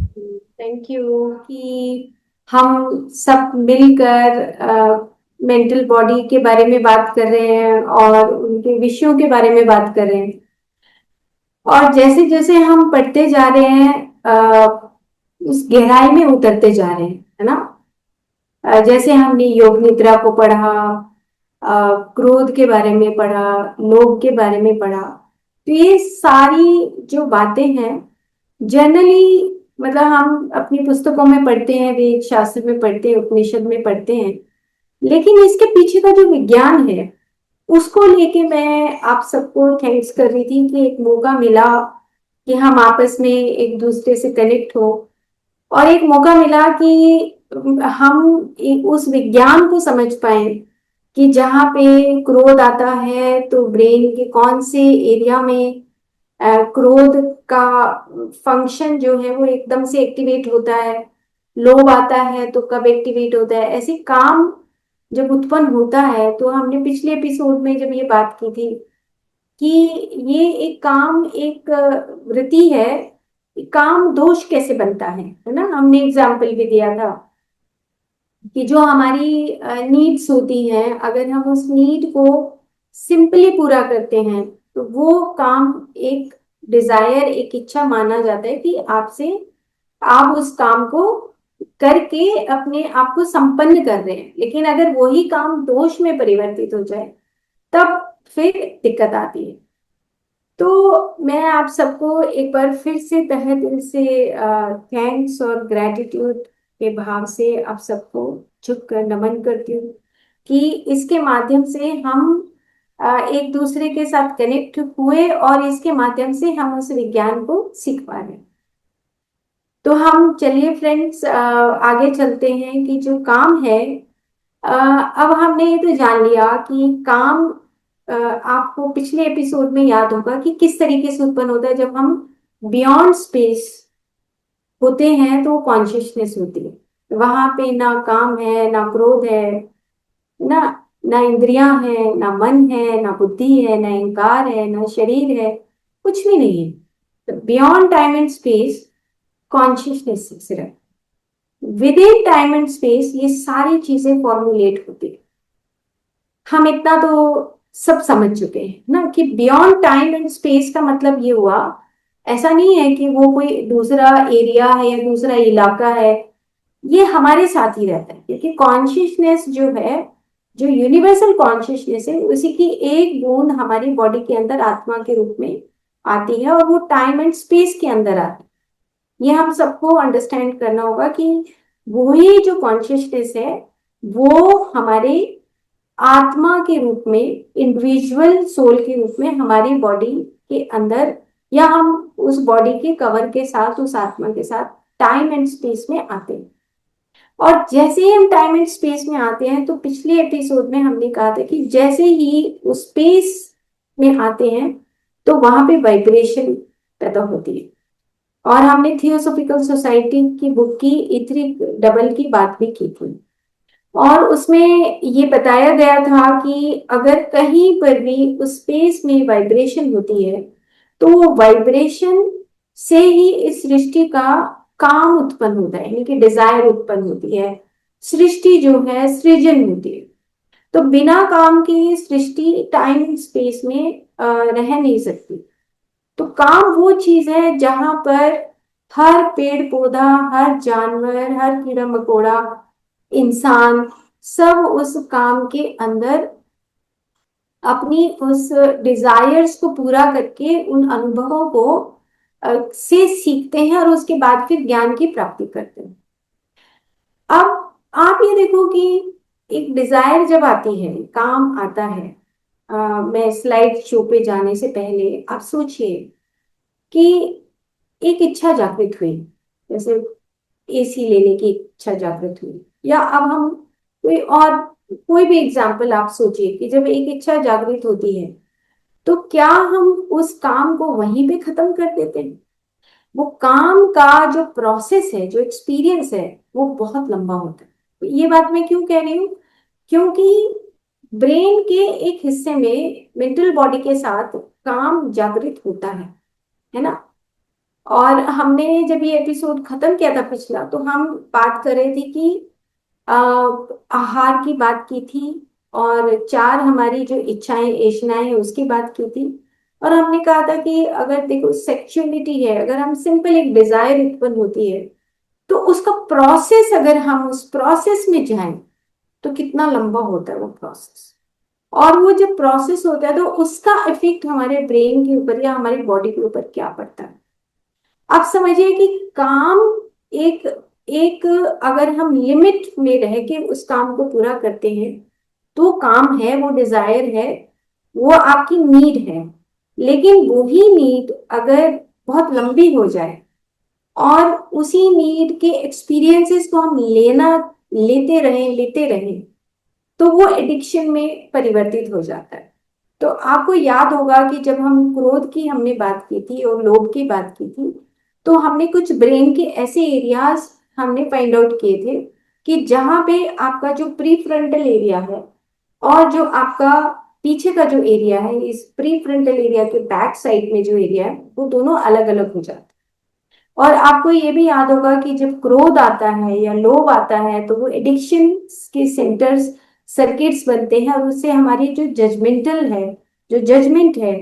Thank you कि हम सब मिलकर मेंटल बॉडी के बारे में बात कर रहे हैं और उनके विषयों के बारे में बात कर रहे हैं। और जैसे जैसे हम पढ़ते जा रहे हैं उस गहराई में उतरते जा रहे हैं, है ना। जैसे हमने योग निद्रा को पढ़ा, क्रोध के बारे में पढ़ा, लोभ के बारे में पढ़ा। तो ये सारी जो बातें हैं जनरली, मतलब हम अपनी पुस्तकों में पढ़ते हैं, वेद शास्त्र में पढ़ते हैं, उपनिषद में पढ़ते हैं। लेकिन इसके पीछे का जो विज्ञान है उसको लेके मैं आप सबको थैंक्स कर रही थी कि एक मौका मिला कि हम आपस में एक दूसरे से कनेक्ट हो, और एक मौका मिला कि हम उस विज्ञान को समझ पाए कि जहाँ पे क्रोध आता है तो ब्रेन के कौन से एरिया में क्रोध का फंक्शन जो है वो एकदम से एक्टिवेट होता है, लोभ आता है तो कब एक्टिवेट होता है, ऐसे काम जब उत्पन्न होता है। तो हमने पिछले एपिसोड में जब ये बात की थी कि ये एक काम, एक वृत्ति है, काम दोष कैसे बनता है ना। हमने एग्जाम्पल भी दिया था कि जो हमारी नीड्स होती हैं, अगर हम उस नीड को सिंपली पूरा करते हैं तो वो काम एक डिजायर, एक इच्छा माना जाता है कि आपसे आप उस काम को करके अपने आप को संपन्न कर रहे हैं। लेकिन अगर वही काम दोष में परिवर्तित हो जाए तब फिर दिक्कत आती है। तो मैं आप सबको एक बार फिर से तहे दिल से थैंक्स और ग्रेटिट्यूड के भाव से आप सबको झुककर नमन करती हूँ कि इसके माध्यम से हम एक दूसरे के साथ कनेक्ट हुए और इसके माध्यम से हम उस विज्ञान को सीख पा रहे हैं। तो हम चलिए फ्रेंड्स आगे चलते हैं कि जो काम है, अब हमने ये तो जान लिया कि काम आपको पिछले एपिसोड में याद होगा कि किस तरीके से उत्पन्न होता है। जब हम बियॉन्ड स्पेस होते हैं तो कॉन्शियसनेस होती है, वहां पे ना काम है, ना क्रोध है, ना ना इंद्रियां हैं, ना मन है, ना बुद्धि है, ना अहंकार है, ना शरीर है, कुछ भी नहीं है। Beyond time and space consciousness सिर्फ, within time and space ये सारी चीजें फॉर्मुलेट होती है। हम इतना तो सब समझ चुके हैं ना कि बियॉन्ड टाइम एंड स्पेस का मतलब ये हुआ, ऐसा नहीं है कि वो कोई दूसरा एरिया है या दूसरा इलाका है, ये हमारे साथ ही रहता है। क्योंकि कॉन्शियसनेस जो है, जो यूनिवर्सल कॉन्शियसनेस है, उसी की एक बूंद हमारी बॉडी के अंदर आत्मा के रूप में आती है और वो टाइम एंड स्पेस के अंदर आती है। ये हम सबको अंडरस्टैंड करना होगा कि वही जो कॉन्शियसनेस है वो हमारे आत्मा के रूप में, इंडिविजुअल सोल के रूप में हमारी बॉडी के अंदर, या हम उस बॉडी के कवर के साथ, उस आत्मा के साथ टाइम एंड स्पेस में आते हैं। और जैसे ही हम टाइम एंड स्पेस में आते हैं तो पिछले एपिसोड में हमने कहा था कि जैसे ही उस स्पेस में आते हैं तो वहां पे वाइब्रेशन पैदा होती है। और हमने थियोसॉफिकल सोसाइटी की बुक की इथरिक डबल की बात भी की थी, और उसमें ये बताया गया था कि अगर कहीं पर भी उस स्पेस में वाइब्रेशन होती है तो वो वाइब्रेशन से ही इस सृष्टि का काम उत्पन्न होता है, यानी कि डिजायर उत्पन्न होती है, सृष्टि जो है सृजन होती है। तो बिना काम के ये सृष्टि टाइम स्पेस में रह नहीं सकती। तो काम वो चीज है जहां पर हर पेड़ पौधा, हर जानवर, हर कीड़ा मकोड़ा, इंसान, सब उस काम के अंदर अपनी उस डिजायर्स को पूरा करके उन अनुभवों को से सीखते हैं और उसके बाद फिर ज्ञान की प्राप्ति करते हैं। अब आप ये देखो कि एक डिजायर जब आती है, काम आता है, मैं स्लाइड शो पे जाने से पहले आप सोचिए कि एक इच्छा जागृत हुई, जैसे एसी लेने की इच्छा जागृत हुई, या अब हम कोई और, कोई भी एग्जाम्पल आप सोचिए कि जब एक इच्छा जागृत होती है तो क्या हम उस काम को वहीं पे खत्म कर देते हैं? वो काम का जो प्रोसेस है, जो एक्सपीरियंस है, वो बहुत लंबा होता है। ये बात मैं क्यों कह रही हूँ? क्योंकि ब्रेन के एक हिस्से में मेंटल बॉडी के साथ काम जागृत होता है ना। और हमने जब ये एपिसोड खत्म किया था पिछला, तो हम बात कर रहे थे कि अ, आहार की बात की थी, और चार हमारी जो इच्छाएं ऐशनाएं हैं उसकी बात की थी। और हमने कहा था कि अगर देखो सेक्सुअलिटी है, अगर हम सिंपल एक डिजायर उत्पन्न होती है, तो उसका प्रोसेस, अगर हम उस प्रोसेस में जाएं तो कितना लंबा होता है वो प्रोसेस। और वो जब प्रोसेस होता है तो उसका इफेक्ट हमारे ब्रेन के ऊपर या हमारी बॉडी के ऊपर क्या पड़ता है। आप समझिए कि काम एक एक अगर हम लिमिट में रह के उस काम को पूरा करते हैं तो काम है, वो डिजायर है, वो आपकी नीड है। लेकिन वही नीड अगर बहुत लंबी हो जाए और उसी नीड के एक्सपीरियंसेस को हम लेते रहें, तो वो एडिक्शन में परिवर्तित हो जाता है। तो आपको याद होगा कि जब हम क्रोध की हमने बात की थी और लोभ की बात की थी, तो हमने कुछ ब्रेन के ऐसे एरियाज हमने फाइंड आउट किए थे कि जहां पे आपका जो प्री फ्रंटल एरिया है और जो आपका पीछे का जो एरिया है, इस प्री फ्रंटल एरिया के बैक साइड में जो एरिया है, वो दोनों अलग अलग हो जाते हैं। और आपको ये भी याद होगा कि जब क्रोध आता है या लोभ आता है तो वो एडिक्शन के सेंटर्स, सर्किट्स बनते हैं, और उससे हमारी जो जजमेंटल है, जो जजमेंट है,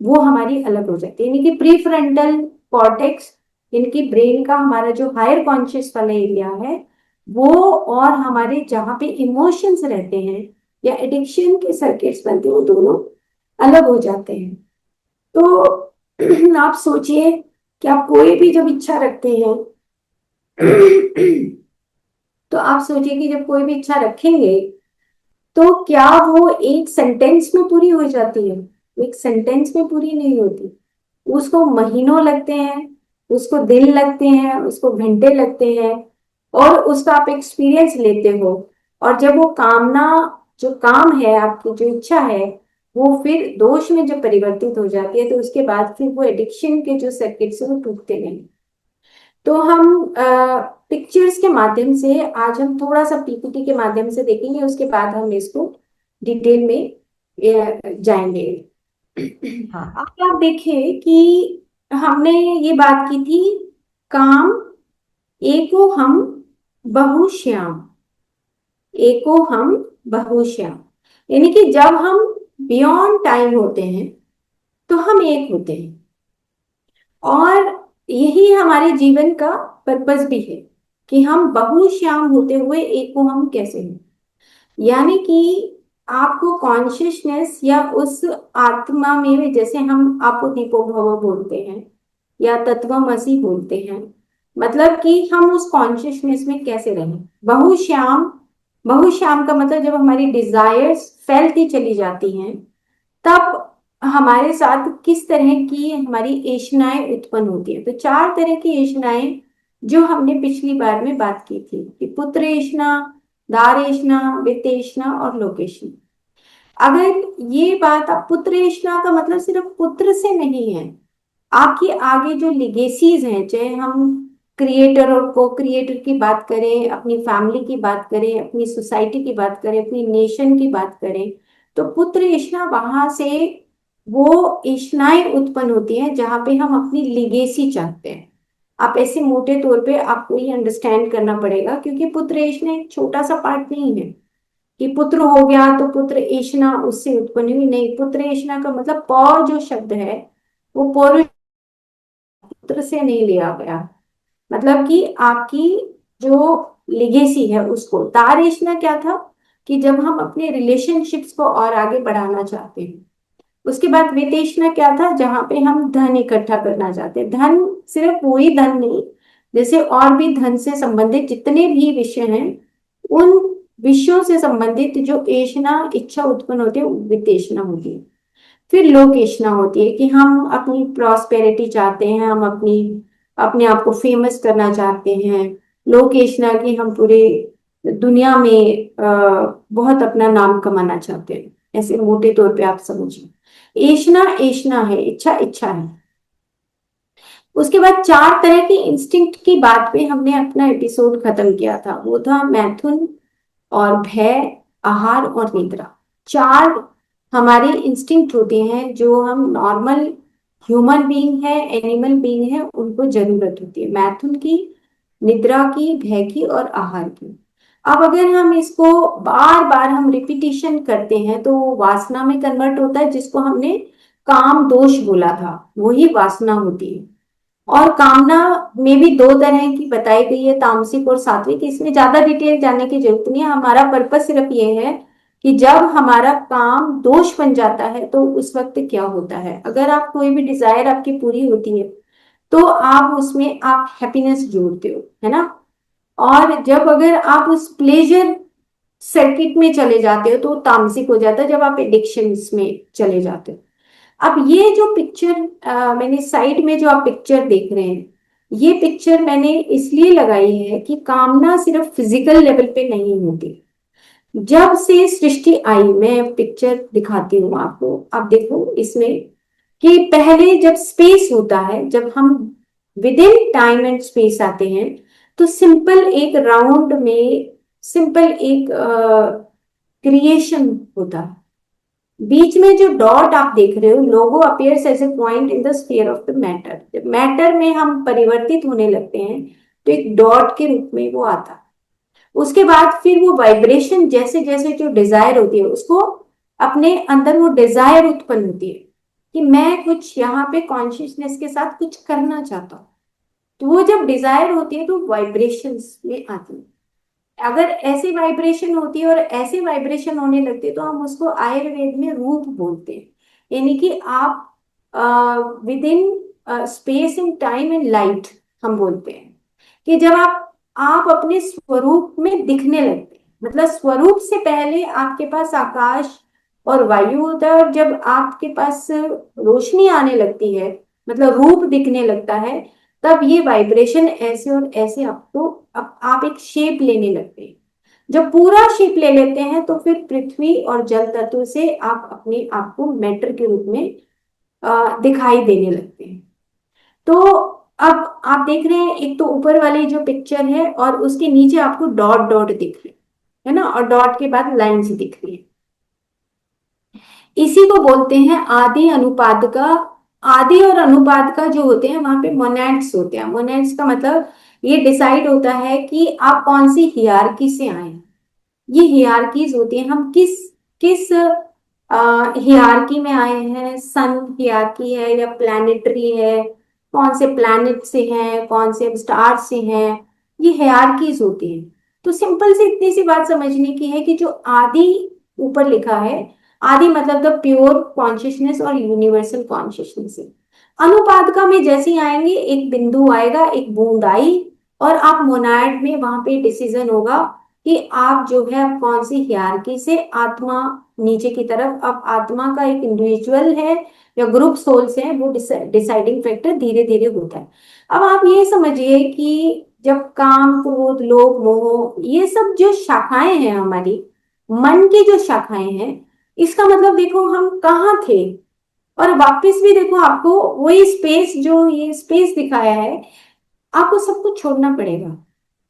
वो हमारी अलग हो जाती है। यानी कि प्री फ्रंटल कॉर्टेक्स, इनकी ब्रेन का हमारा जो हायर कॉन्शियस वाला एरिया है, वो और हमारे जहाँ पे इमोशंस रहते हैं या एडिक्शन के सर्किट्स बनते हैं, वो दोनों अलग हो जाते हैं। तो आप सोचिए कि आप कोई भी जब इच्छा रखते हैं तो आप सोचिए कि जब कोई भी इच्छा रखेंगे तो क्या वो एक सेंटेंस में पूरी हो जाती है? एक सेंटेंस में पूरी नहीं होती। उसको महीनों लगते हैं, उसको दिन लगते हैं, उसको घंटे लगते हैं, और उसका आप एक्सपीरियंस लेते हो। और जब वो कामना, जो काम है, आपकी जो इच्छा है, वो फिर दोष में जब परिवर्तित हो जाती है, तो उसके बाद फिर वो एडिक्शन के जो सर्किट्स है वो टूटते नहीं। तो हम पिक्चर्स के माध्यम से, आज हम थोड़ा सा पीपीटी के माध्यम से देखेंगे, उसके बाद हम इसको डिटेल में जाएंगे। हाँ। आप देखिए कि हमने ये बात की थी, काम एको हम बहुश्याम, एको हम बहुश्याम। यानी कि जब हम बियॉन्ड टाइम होते हैं तो हम एक होते हैं। और यही हमारे जीवन का पर्पस भी है कि हम बहुश्याम होते हुए एक को हम कैसे हैं। यानी कि आपको कॉन्शियसनेस या उस आत्मा में, जैसे हम आपको दीपो भव बोलते हैं या तत्वमसि बोलते हैं, मतलब कि हम उस कॉन्शियसनेस में कैसे रहें। बहुश्याम, बहुश्याम का मतलब जब हमारी डिजायर्स फैलती चली जाती हैं, तब हमारे साथ किस तरह की हमारी ऐशनाएं उत्पन्न होती है। तो चार तरह की ऐशनाएं जो हमने पिछली बार में बात की थी कि पुत्र ऐशना, दार ऐशना, वित्त ऐशना और लोकेशना। अगर ये बात, आप पुत्र ऐशना का मतलब सिर्फ पुत्र से नहीं है, आपकी आगे जो लिगेसीज हैं, चाहे हम क्रिएटर और को क्रिएटर की बात करें, अपनी फैमिली की बात करें, अपनी सोसाइटी की बात करें, अपनी नेशन की बात करें, तो पुत्र इच्छा वहां से वो इच्छाएं उत्पन्न होती हैं जहां पे हम अपनी लिगेसी चाहते हैं। आप ऐसे मोटे तौर पे आपको ये अंडरस्टैंड करना पड़ेगा, क्योंकि पुत्र इच्छा एक छोटा सा पार्ट नहीं है कि पुत्र हो गया तो पुत्र इच्छा उससे उत्पन्न हुई, नहीं। पुत्र इच्छा का मतलब पौ जो शब्द है, वो पौरुष पुत्र से नहीं लिया गया। मतलब कि आपकी जो लिगेसी है उसको। तारेशना क्या था कि जब हम अपने रिलेशनशिप्स को और आगे बढ़ाना चाहते हैं। उसके बाद वितेशना क्या था, जहां पे हम धन इकट्ठा करना चाहते हैं। धन सिर्फ वही धन नहीं, जैसे और भी धन से संबंधित जितने भी विषय हैं, उन विषयों से संबंधित जो एशना इच्छा उत्पन्न होती है, वितेशना होती है। फिर लोकेशना होती है कि हम अपनी प्रॉस्पेरिटी चाहते हैं, हम अपनी अपने आप को फेमस करना चाहते हैं। लोकेशना की हम पूरे दुनिया में बहुत अपना नाम कमाना चाहते हैं। ऐसे मोटे तौर पे आप समझिए। ऐशना ऐशना है, इच्छा इच्छा है। उसके बाद चार तरह की इंस्टिंक्ट की बात पे हमने अपना एपिसोड खत्म किया था। वो था मैथुन और भय, आहार और निद्रा। चार हमारे इंस्टिंक्ट होते हैं जो हम नॉर्मल ह्यूमन बीइंग है, एनिमल बीइंग है, उनको जरूरत होती है मैथुन की, निद्रा की, भय की और आहार की। अब अगर हम इसको बार बार हम रिपीटिशन करते हैं तो वो वासना में कन्वर्ट होता है, जिसको हमने काम दोष बोला था, वही वासना होती है। और कामना में भी दो तरह की बताई गई है, तामसिक और सात्विक। इसमें ज्यादा डिटेल जानने की जरूरत नहीं है, हमारा पर्पस सिर्फ ये है कि जब हमारा काम दोष बन जाता है तो उस वक्त क्या होता है। अगर आप कोई भी डिजायर आपकी पूरी होती है तो आप उसमें आप हैप्पीनेस जोड़ते हो, है ना। और जब अगर आप उस प्लेजर सर्किट में चले जाते हो तो तामसिक हो जाता है, जब आप एडिक्शंस में चले जाते हो। अब ये जो पिक्चर मैंने साइड में जो आप पिक्चर देख रहे हैं, ये पिक्चर मैंने इसलिए लगाई है कि कामना सिर्फ फिजिकल लेवल पे नहीं होती। जब से सृष्टि आई, मैं पिक्चर दिखाती हूँ आपको, आप देखो इसमें कि पहले जब स्पेस होता है, जब हम with in time and space आते हैं, तो सिंपल एक राउंड में सिंपल एक क्रिएशन होता है। बीच में जो डॉट आप देख रहे हो, logo appears as a point in the sphere of the matter. जब मैटर में हम परिवर्तित होने लगते हैं तो एक डॉट के रूप में वो आता है। उसके बाद फिर वो वाइब्रेशन, जैसे जैसे जो डिजायर होती है उसको अपने अंदर वो डिजायर उत्पन्न होती है कि मैं कुछ यहाँ पे कॉन्शियसनेस के साथ कुछ करना चाहता हूँ। तो वो जब डिजायर होती है तो वाइब्रेशंस में आती है। अगर ऐसी वाइब्रेशन होती है और ऐसे वाइब्रेशन होने लगते हैं तो हम उसको आयुर्वेद में रूप बोलते हैं। यानी कि आप with in space and time and light, हम बोलते हैं कि जब आप अपने स्वरूप में दिखने लगते हैं। मतलब स्वरूप से पहले आपके पास आकाश और वायु होता है, और जब आपके पास रोशनी आने लगती है, मतलब रूप दिखने लगता है, तब ये वाइब्रेशन ऐसे और ऐसे आपको आप एक शेप लेने लगते हैं। जब पूरा शेप ले लेते हैं तो फिर पृथ्वी और जल तत्व से आप अपने आप को मैटर के रूप में दिखाई देने लगते हैं। तो अब आप देख रहे हैं, एक तो ऊपर वाली जो पिक्चर है और उसके नीचे आपको डॉट डॉट दिख रहे हैं, है ना, और डॉट के बाद लाइंस दिख रही है। इसी को बोलते हैं आदि अनुपात का। आदि और अनुपात का जो होते हैं वहां पे मोनेड्स होते हैं। मोनेड्स का मतलब ये डिसाइड होता है कि आप कौन सी हियरार्की से आए हैं। ये हियरार्कीज होती हैं, हम किस किस हियरार्की में आए हैं। सन हियरार्की है या प्लैनेटरी है, कौन से प्लैनेट से हैं, कौन से स्टार से हैं, ये हियरार्कीज होती हैं। तो सिंपल से इतनी सी बात समझने की है कि जो आदि ऊपर लिखा है, आदि मतलब द प्योर कॉन्शियसनेस और यूनिवर्सल कॉन्शियसनेस है। अनुपादका में जैसे ही आएंगे, एक बिंदु आएगा, एक बूंद आई, और आप मोनाड में वहां पे डिसीजन होगा कि आप जो है आप कौन सी हियरार्की से आत्मा नीचे की तरफ। अब आत्मा का एक इंडिविजुअल है या ग्रुप सोल्स है, वो डिसाइडिंग फैक्टर धीरे धीरे होता है। अब आप ये समझिए कि जब काम, क्रोध, लोभ, मोह, ये सब जो शाखाएं हैं हमारी मन की जो शाखाएं हैं, इसका मतलब देखो हम कहाँ थे। और वापस भी देखो, आपको वही स्पेस, जो ये स्पेस दिखाया है, आपको सब कुछ छोड़ना पड़ेगा।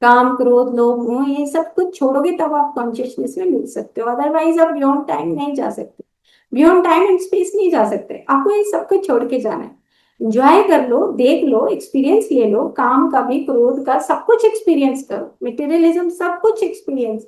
काम, क्रोध, लोभ, मोह, ये सब कुछ छोड़ोगे तब आप कॉन्शियसनेस में मिल सकते हो, अदरवाइज आप बियॉन्ड टाइम नहीं जा सकते। बियॉन्ड टाइम एंड स्पेस नहीं जा सकते, आपको ये सब कुछ छोड़ के जाना है। एंजॉय कर लो, देख लो, एक्सपीरियंस ले लो, काम का भी, क्रोध का, सब कुछ एक्सपीरियंस करो, मटेरियलिज्म सब कुछ एक्सपीरियंस।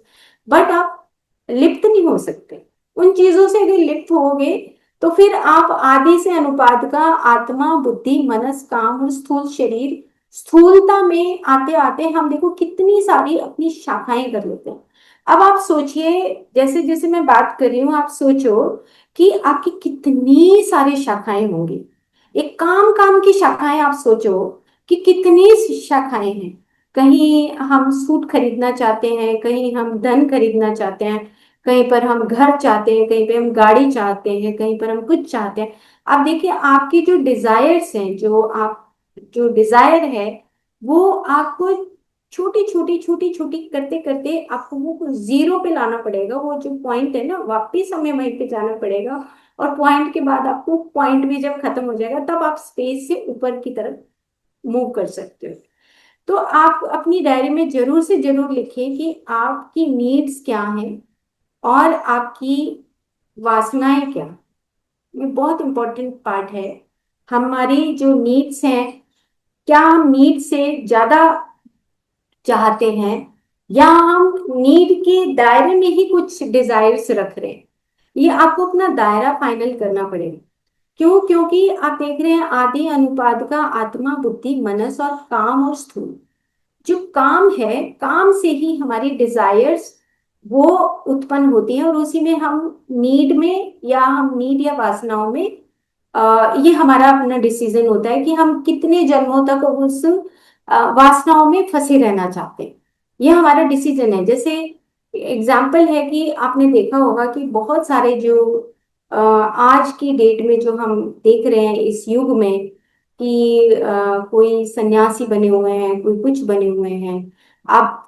बट आप लिप्त नहीं हो सकते उन चीजों से। अगर लिप्त होगे तो फिर आप आदि से अनुपात का आत्मा, बुद्धि, मनस, काम और स्थूल शरीर, स्थूलता में आते आते हम देखो कितनी सारी अपनी शाखाएं कर लेते हैं। अब आप सोचिए, जैसे जैसे मैं बात कर रही हूँ, आप सोचो कि आपकी कितनी सारी शाखाएं होंगी। एक काम काम की शाखाएं आप सोचो कि कितनी शाखाएं हैं। कहीं हम सूट खरीदना चाहते हैं, कहीं हम धन खरीदना चाहते हैं, कहीं पर हम घर चाहते हैं, कहीं पे हम गाड़ी चाहते हैं, कहीं पर हम कुछ चाहते हैं। आप देखिए, आपकी जो डिजायर्स हैं, जो आप जो डिजायर है, वो आपको छोटी छोटी छोटी छोटी करते करते आपको वो जीरो पे लाना पड़ेगा। वो जो पॉइंट है ना, वापिस हमें वहीं पे जाना पड़ेगा। और पॉइंट के बाद आपको, पॉइंट भी जब खत्म हो जाएगा तब आप स्पेस से ऊपर की तरफ मूव कर सकते हो। तो आप अपनी डायरी में जरूर से जरूर लिखिए कि आपकी नीड्स क्या हैं और आपकी वासनाएं क्या। ये बहुत इंपॉर्टेंट पार्ट है। हमारी जो नीड्स हैं, क्या हम नीड से ज्यादा चाहते हैं, या हम नीड के दायरे में ही कुछ डिजायर्स रख रहे हैं। ये आपको अपना दायरा फाइनल करना पड़ेगा। क्यों? क्योंकि आप देख रहे हैं आदि अनुपात का आत्मा, बुद्धि, मनस और काम और स्थूल। जो काम है, काम से ही हमारी डिजायर्स वो उत्पन्न होती हैं, और उसी में हम नीड में, या हम नीड या वासनाओं में, ये हमारा अपना डिसीजन होता है कि हम कितने जन्मों तक उस वासनाओं में फंसे रहना चाहते हैं। ये हमारा डिसीजन है। जैसे एग्जाम्पल है कि आपने देखा होगा कि बहुत सारे जो आज की डेट में जो हम देख रहे हैं इस युग में, कि कोई सन्यासी बने हुए हैं, कोई कुछ बने हुए हैं। आप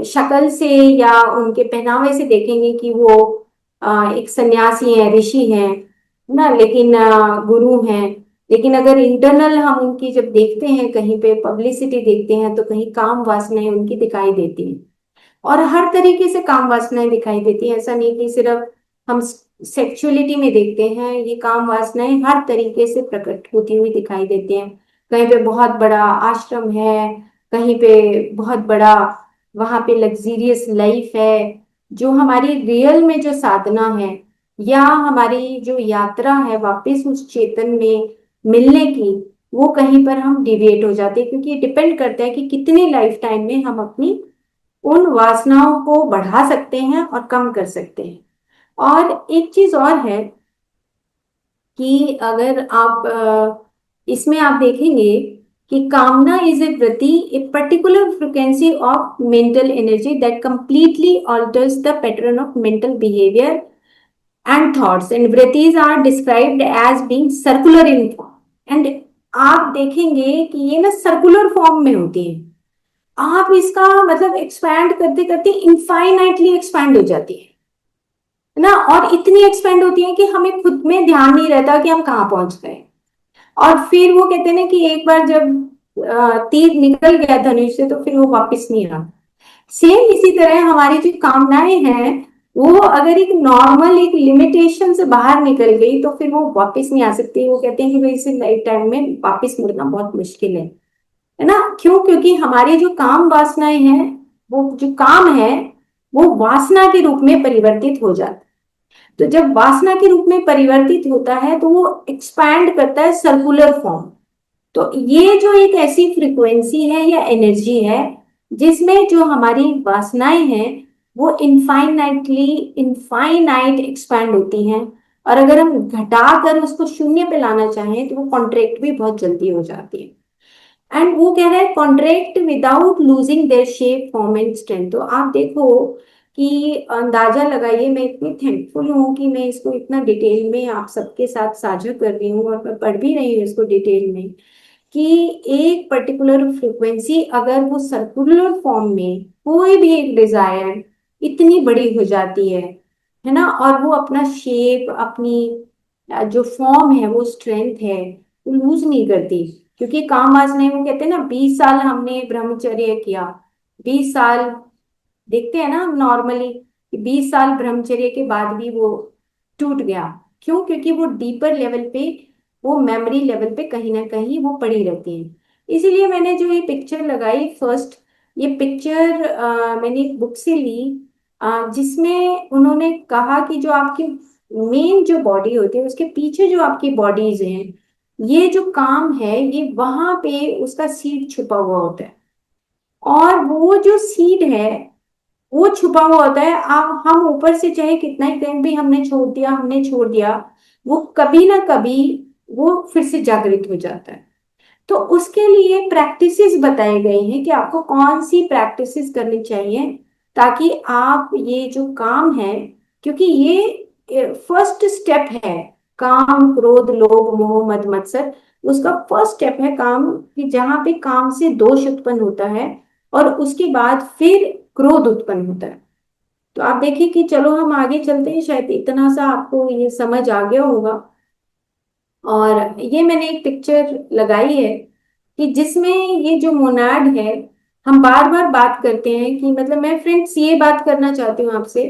शक्ल से या उनके पहनावे से देखेंगे कि वो एक सन्यासी हैं, ऋषि हैं ना, लेकिन गुरु हैं। लेकिन अगर इंटरनल हम उनकी जब देखते हैं, कहीं पे पब्लिसिटी देखते हैं, तो कहीं काम वासनाएं उनकी दिखाई देती हैं। और हर तरीके से काम वासनाएं दिखाई देती हैं। ऐसा नहीं कि सिर्फ हम सेक्सुअलिटी में देखते हैं, ये काम वासनाएं हर तरीके से प्रकट होती हुई दिखाई देती हैं। कहीं पे बहुत बड़ा आश्रम है, कहीं पे बहुत बड़ा, वहां पे लग्जीरियस लाइफ है। जो हमारी रियल में जो साधना है, या हमारी जो यात्रा है वापस उस चेतन में मिलने की, वो कहीं पर हम डिविएट हो जाते हैं। क्योंकि डिपेंड करता है कि कितनी लाइफ टाइम में हम अपनी उन वासनाओं को बढ़ा सकते हैं और कम कर सकते हैं। और एक चीज और है कि अगर आप इसमें आप देखेंगे कि कामना is a vritti, a particular frequency of mental energy that completely alters the pattern of mental behaviour and thoughts, and vrittis are described as being circular in form. And आप देखेंगे कि ये ना सर्कुलर फॉर्म में होती है। आप इसका मतलब एक्सपैंड करते करते इनफाइनाइटली एक्सपैंड हो जाती है ना, और इतनी एक्सपैंड होती है कि हमें खुद में ध्यान नहीं रहता कि हम कहाँ पहुंच गए। और फिर वो कहते हैं ना कि एक बार जब तीर निकल गया धनुष से, तो फिर वो वापस नहीं आता। सेम इसी तरह हमारी जो कामनाएं हैं, वो अगर एक नॉर्मल एक लिमिटेशन से बाहर निकल गई, तो फिर वो वापस नहीं आ सकती। वो कहते हैं कि भाई इसे लाइफ टाइम में वापस मुड़ना बहुत मुश्किल है ना। क्यों? क्योंकि हमारी जो काम वासनाएं हैं, वो जो काम है, वो वासना के रूप में परिवर्तित हो जाता है। तो जब वासना के रूप में परिवर्तित होता है, तो वो एक्सपैंड करता है सर्कुलर फॉर्म। तो ये जो एक ऐसी फ्रीक्वेंसी है या एनर्जी है, जिसमें जो हमारी वासनाएं हैं, वो इनफाइनाइट एक्सपैंड होती हैं। और अगर हम घटाकर उसको शून्य पे लाना चाहें, तो वो कॉन्ट्रैक्ट भी बहुत जल्दी हो जाती है। एंड वो कह रहा है contract without losing their shape, form and strength. तो आप देखो कि अंदाजा लगाइए, मैं इतनी थैंकफुल हूँ कि मैं इसको इतना डिटेल में आप सबके साथ साझा कर रही हूँ, और मैं पढ़ भी रही हूँ इसको डिटेल में, कि एक पर्टिकुलर फ्रीक्वेंसी अगर वो सर्कुलर फॉर्म में कोई भी एक डिजायर इतनी बड़ी हो जाती है ना, और वो अपना शेप, अपनी जो फॉर्म है, वो स्ट्रेंथ है, वो लूज नहीं करती। क्योंकि काम वासना, वो कहते हैं ना, 20 साल हमने ब्रह्मचर्य किया, 20 साल, देखते हैं ना नॉर्मली कि 20 साल ब्रह्मचर्य के बाद भी वो टूट गया। क्यों? क्योंकि वो डीपर लेवल पे, वो मेमोरी लेवल पे कहीं ना कहीं वो पड़ी रहती है। इसीलिए मैंने जो ये पिक्चर लगाई फर्स्ट, ये पिक्चर मैंने एक बुक से ली, जिसमें उन्होंने कहा कि जो आपकी मेन जो बॉडी होती है, उसके पीछे जो आपकी बॉडीज हैं, ये जो काम है, ये वहां पे उसका सीड छुपा हुआ होता है। और वो जो सीड है, वो छुपा हुआ होता है। आप, हम ऊपर से चाहे कितना ही कहें भी हमने छोड़ दिया, हमने छोड़ दिया, वो कभी ना कभी वो फिर से जागृत हो जाता है। तो उसके लिए प्रैक्टिसेस बताए गए हैं कि आपको कौन सी प्रैक्टिसेस करनी चाहिए, ताकि आप ये जो काम है, क्योंकि ये फर्स्ट स्टेप है, काम, क्रोध, लोभ, मोह, मद, मत्सर, उसका फर्स्ट स्टेप है काम, कि जहां पे काम से दोष उत्पन्न होता है, और उसके बाद फिर क्रोध उत्पन्न होता है। तो आप देखिए कि चलो हम आगे चलते हैं, शायद इतना सा आपको ये समझ आ गया होगा। और ये मैंने एक पिक्चर लगाई है कि जिसमें ये जो मोनाड है, हम बार बार बात करते हैं कि, मतलब मैं फ्रेंड्स ये बात करना चाहती हूँ आपसे,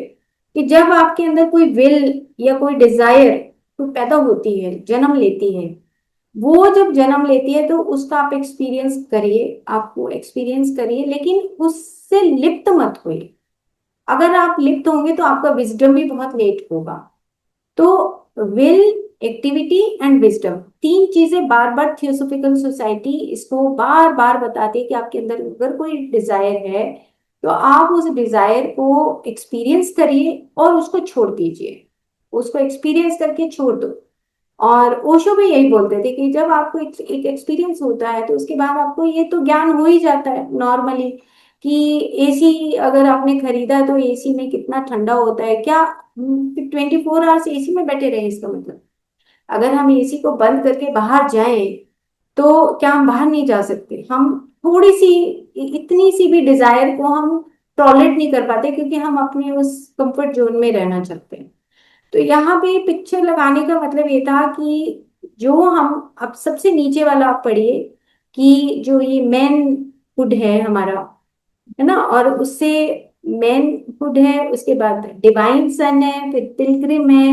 कि जब आपके अंदर कोई विल या कोई डिजायर कोई पैदा होती है, जन्म लेती है, वो जब जन्म लेती है तो उसका आप एक्सपीरियंस करिए, आपको एक्सपीरियंस करिए, लेकिन उससे लिप्त मत होइए। अगर आप लिप्त होंगे तो आपका विजडम भी बहुत लेट होगा। तो विल, एक्टिविटी एंड विजडम, तीन चीजें बार बार थियोसॉफिकल सोसाइटी इसको बार बार बताती है कि आपके अंदर अगर कोई डिजायर है तो आप उस डिजायर को एक्सपीरियंस करिए और उसको छोड़ दीजिए, उसको एक्सपीरियंस करके छोड़ दो। और ओशो भी यही बोलते थे कि जब आपको एक एक्सपीरियंस होता है तो उसके बाद आपको ये तो ज्ञान हो ही जाता है नॉर्मली, कि एसी अगर आपने खरीदा है तो एसी में कितना ठंडा होता है क्या, 24 आवर्स एसी में बैठे रहे इसका मतलब। अगर हम एसी को बंद करके बाहर जाएं तो क्या हम बाहर नहीं जा सकते? हम थोड़ी सी, इतनी सी भी डिजायर को हम टॉलरेट नहीं कर पाते क्योंकि हम अपने उस कंफर्ट जोन में रहना चाहते हैं। तो यहाँ पे पिक्चर लगाने का मतलब ये था कि जो हम, अब सबसे नीचे वाला आप पढ़िए, कि जो ये मैन हुड है हमारा, है ना, और उससे मैन हुड है, उसके बाद डिवाइन सन है, फिर पिलग्रिम है,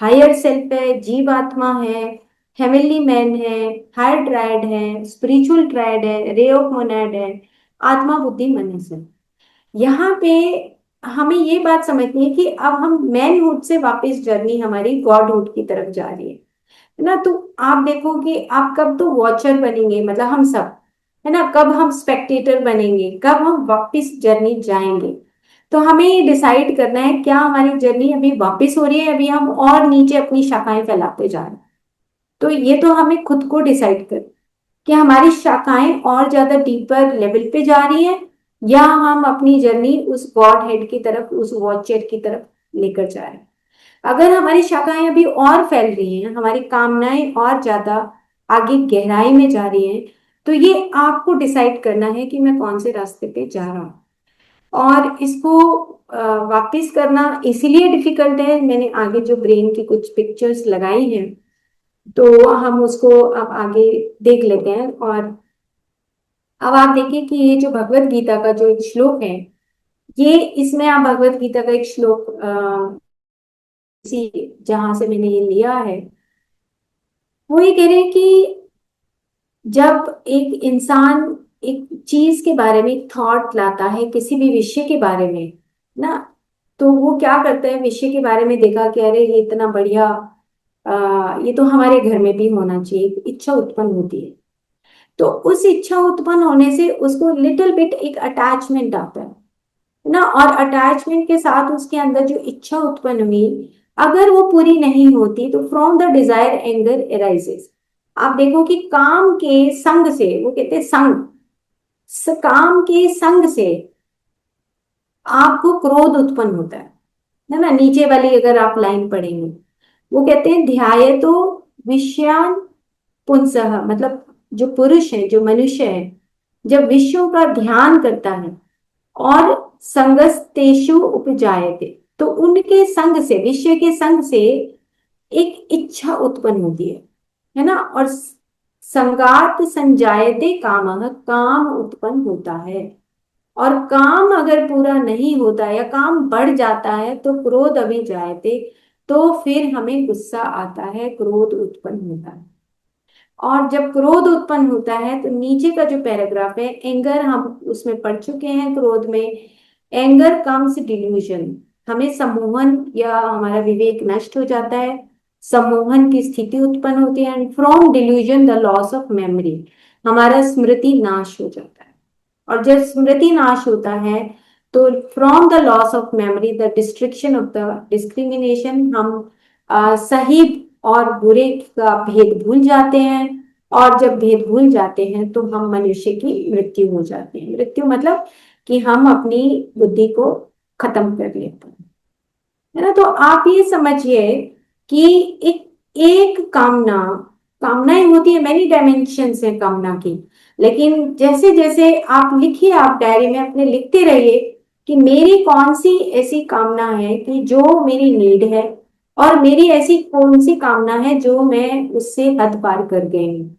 हायर सेल्फ है, जीवात्मा है, हेवनली मैन है, हायर ट्रायड है, स्पिरिचुअल ट्रायड है, रे ऑफ मोनाड है, आत्मा बुद्धि मन है। यहाँ पे हमें ये बात समझनी है कि अब हम मैनहुड से वापस जर्नी हमारी गॉडहुड की तरफ जा रही है ना। तो आप देखो कि आप कब तो वॉचर बनेंगे, मतलब हम सब, है ना, कब हम स्पेक्टेटर बनेंगे, कब हम वापस जर्नी जाएंगे। तो हमें ये डिसाइड करना है क्या हमारी जर्नी अभी वापस हो रही है, अभी हम और नीचे अपनी शाखाएं फैलाते जा रहे हैं। तो ये तो हमें खुद को डिसाइड कर कि हमारी शाखाएं और ज्यादा डीपर लेवल पे जा रही हैं, या हम अपनी जर्नी उस गॉड हेड की तरफ, उस वॉचर की तरफ लेकर जा रहे हैं। अगर हमारी शाखाएं अभी और फैल रही हैं, हमारी कामनाएं और ज्यादा आगे गहराई में जा रही हैं, तो ये आपको डिसाइड करना है कि मैं कौन से रास्ते पे जा रहा हूँ। और इसको वापिस करना इसीलिए डिफिकल्ट है, मैंने आगे जो ब्रेन की कुछ पिक्चर्स लगाई हैं, तो हम उसको अब आगे देख लेते हैं। और अब आप देखिए कि ये जो भगवत गीता का जो एक श्लोक है, ये, इसमें आप भगवत गीता का एक श्लोक इसी जहां से मैंने ये लिया है, वो ये कह रहे हैं कि जब एक इंसान एक चीज के बारे में एक थॉट लाता है, किसी भी विषय के बारे में ना, तो वो क्या करता है, विषय के बारे में देखा कि अरे ये इतना बढ़िया, ये तो हमारे घर में भी होना चाहिए, एक इच्छा उत्पन्न होती है। तो उस इच्छा उत्पन्न होने से उसको लिटिल बिट एक अटैचमेंट आता है ना, और अटैचमेंट के साथ उसके अंदर जो इच्छा उत्पन्न हुई, अगर वो पूरी नहीं होती तो from the desire anger arises. आप देखो कि काम के संग से, वो कहते हैं संग, काम के संग से आपको क्रोध उत्पन्न होता है ना। नीचे वाली अगर आप लाइन पढ़ेंगे, वो कहते हैं ध्यायतो विषयान पुंसः, मतलब जो पुरुष है, जो मनुष्य है, जब विषयों का ध्यान करता है और संगस्तेषु उपजायते, तो उनके संग से, विषय के संग से एक इच्छा उत्पन्न होती है ना। और संगात संजायते कामः, काम उत्पन्न होता है। और काम अगर पूरा नहीं होता या काम बढ़ जाता है तो क्रोध अभिजायते, तो फिर हमें गुस्सा आता है, क्रोध उत्पन्न होता है। और जब क्रोध उत्पन्न होता है तो नीचे का जो पैराग्राफ है, एंगर, हम उसमें पढ़ चुके हैं। क्रोध में एंगर कम्स डिल्यूजन, हमें सम्मोहन या हमारा विवेक नष्ट हो जाता है, सम्मोहन की स्थिति उत्पन्न होती है, and from delusion the loss of memory, हमारा स्मृति नाश हो जाता है। और जब स्मृति नाश होता है तो from the loss of memory the destruction of the discrimination, हम सही और बुरे का भेद भूल जाते हैं। और जब भेद भूल जाते हैं तो हम मनुष्य की मृत्यु हो जाती है। मृत्यु मतलब कि हम अपनी बुद्धि को खत्म कर लेते हैं, है ना। तो आप ये समझिए कि एक एक कामना, कामनाएं होती है, मैनी डायमेंशंस है कामना की। लेकिन जैसे जैसे आप लिखिए, आप डायरी में अपने लिखते रहिए कि मेरी कौन सी ऐसी कामना है कि जो मेरी नीड है, और मेरी ऐसी कौन सी कामना है जो मैं उससे हद पार कर गई हूँ,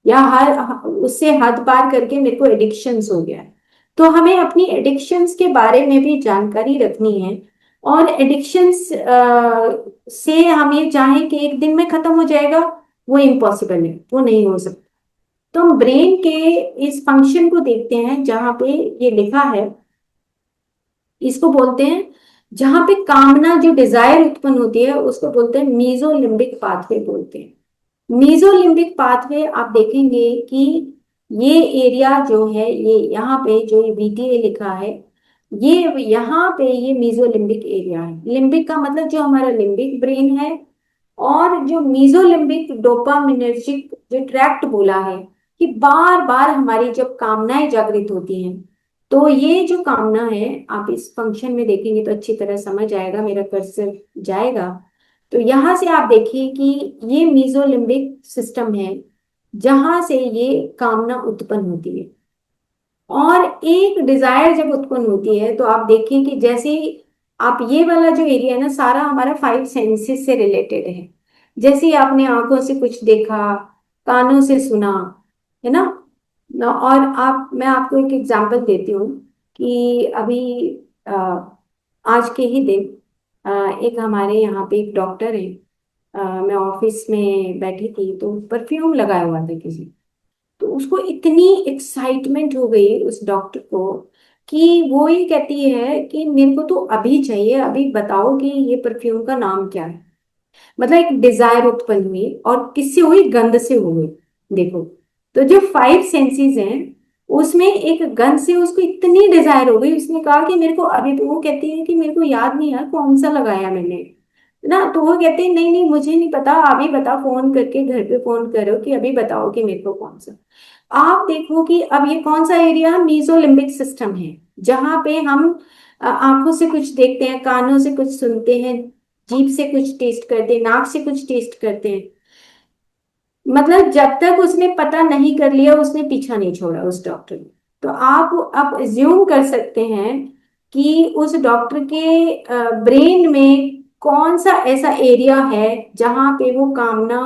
या हर उससे हद पार करके मेरे को एडिक्शंस हो गया है। तो हमें अपनी एडिक्शंस के बारे में भी जानकारी रखनी है। और एडिक्शंस से हम ये चाहें कि एक दिन में खत्म हो जाएगा, वो इम्पॉसिबल है, वो नहीं हो सकता। तो हम ब्रेन के इस फंक्शन को देखते हैं जहां पे ये लिखा है, इसको बोलते हैं, जहां पे कामना जो डिजायर उत्पन्न होती है उसको बोलते हैं मीजोलिम्बिक पाथवे बोलते हैं। मीजोलिम्बिक पाथवे आप देखेंगे कि ये एरिया जो है, ये यहाँ पे जो ये बीटीए लिखा है, ये यहाँ पे ये मीजोलिम्बिक एरिया है। लिम्बिक का मतलब जो हमारा लिम्बिक ब्रेन है, और जो मीजोलिम्बिक डोपामिनर्जिक जो ट्रैक्ट बोला है, कि बार बार हमारी जब कामनाएं जागृत होती हैं, तो ये जो कामना है, आप इस फंक्शन में देखेंगे तो अच्छी तरह समझ आएगा, मेरा कर्सर जाएगा। तो यहां से आप देखिए कि ये मीजोलिम्बिक सिस्टम है जहां से ये कामना उत्पन्न होती है। और एक डिजायर जब उत्पन्न होती है तो आप देखिए कि जैसे ही आप ये वाला जो एरिया है ना, सारा हमारा फाइव सेंसेस से रिलेटेड है। जैसे ही आपने आंखों से कुछ देखा, कानों से सुना, है ना। और आप, मैं आपको एक एग्जांपल देती हूँ कि अभी अ, आज के ही दिन एक हमारे यहाँ पे एक डॉक्टर है। मैं ऑफिस में बैठी थी तो परफ्यूम लगाया हुआ था किसी, तो उसको इतनी एक्साइटमेंट हो गई उस डॉक्टर को कि वो ये कहती है कि मेरे को तो अभी चाहिए, अभी बताओ कि ये परफ्यूम का नाम क्या है। मतलब एक डिजायर उत्पन्न हुई, और किससे हुई? गंध से हुई। देखो, तो जो फाइव सेंसेस हैं उसमें एक गंध से उसको इतनी डिजायर हो गई, उसने कहा कि मेरे को अभी, तो वो कहती है कि मेरे को याद नहीं यार कौन सा लगाया मैंने ना। तो वो कहते हैं नहीं नहीं मुझे नहीं पता, अभी बता, फोन करके घर पे फोन करो कि अभी बताओ कि मेरे को कौन सा। आप देखो कि अब ये कौन सा एरिया, मीजोलिम्बिक सिस्टम है, जहां पे हम आंखों से कुछ देखते हैं, कानों से कुछ सुनते हैं, जीभ से कुछ टेस्ट करते हैं, नाक से कुछ टेस्ट करते हैं। मतलब जब तक उसने पता नहीं कर लिया, उसने पीछा नहीं छोड़ा उस डॉक्टर ने। तो आप अब ज्यूम कर सकते हैं कि उस डॉक्टर के ब्रेन में कौन सा ऐसा एरिया है जहां पे वो कामना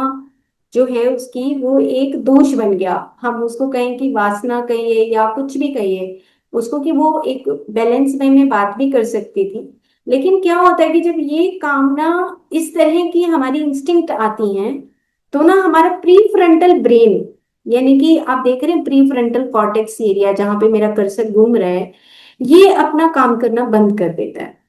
जो है उसकी, वो एक दोष बन गया। हम उसको कहें कि वासना कहिए या कुछ भी कहिए उसको, कि वो एक बैलेंस में बात भी कर सकती थी। लेकिन क्या होता है कि जब ये कामना इस तरह की हमारी इंस्टिंक्ट आती हैं, तो ना हमारा प्री फ्रंटल ब्रेन, यानी कि आप देख रहे हैं प्री फ्रंटल कॉर्टेक्स एरिया जहां पे मेरा कर्सर घूम रहा है, ये अपना काम करना बंद कर देता है।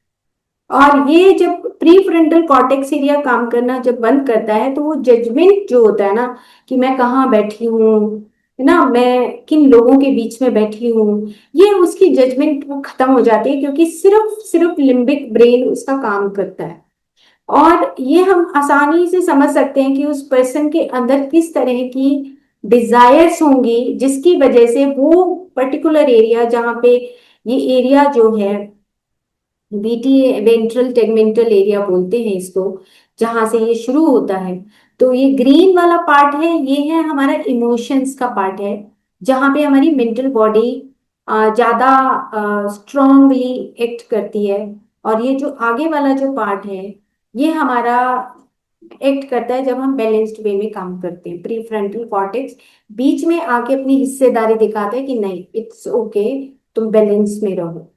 और ये जब प्री फ्रंटल कॉर्टेक्स एरिया काम करना जब बंद करता है, तो वो जजमेंट जो होता है ना, कि मैं कहाँ बैठी हूँ, है ना, मैं किन लोगों के बीच में बैठी हूँ, ये उसकी जजमेंट वो खत्म हो जाती है, क्योंकि सिर्फ सिर्फ लिम्बिक ब्रेन उसका काम करता है। और ये हम आसानी से समझ सकते हैं कि उस पर्सन के अंदर किस तरह की डिजायर्स होंगी, जिसकी वजह से वो पर्टिकुलर एरिया जहाँ पे, ये एरिया जो है बीटी, वेंट्रल टेगमेंटल एरिया बोलते हैं इसको, जहां से ये शुरू होता है। तो ये ग्रीन वाला पार्ट है, ये है हमारा इमोशंस का पार्ट है, जहां पे हमारी मेंटल बॉडी ज्यादा स्ट्रांगली एक्ट करती है। और ये जो आगे वाला जो पार्ट है, ये हमारा एक्ट करता है जब हम बैलेंस्ड वे में काम करते हैं। प्री फ्रंटल कॉर्टेक्स बीच में आके अपनी हिस्सेदारी दिखाता है कि नहीं, इट्स ओके, तुम बैलेंस में रहो,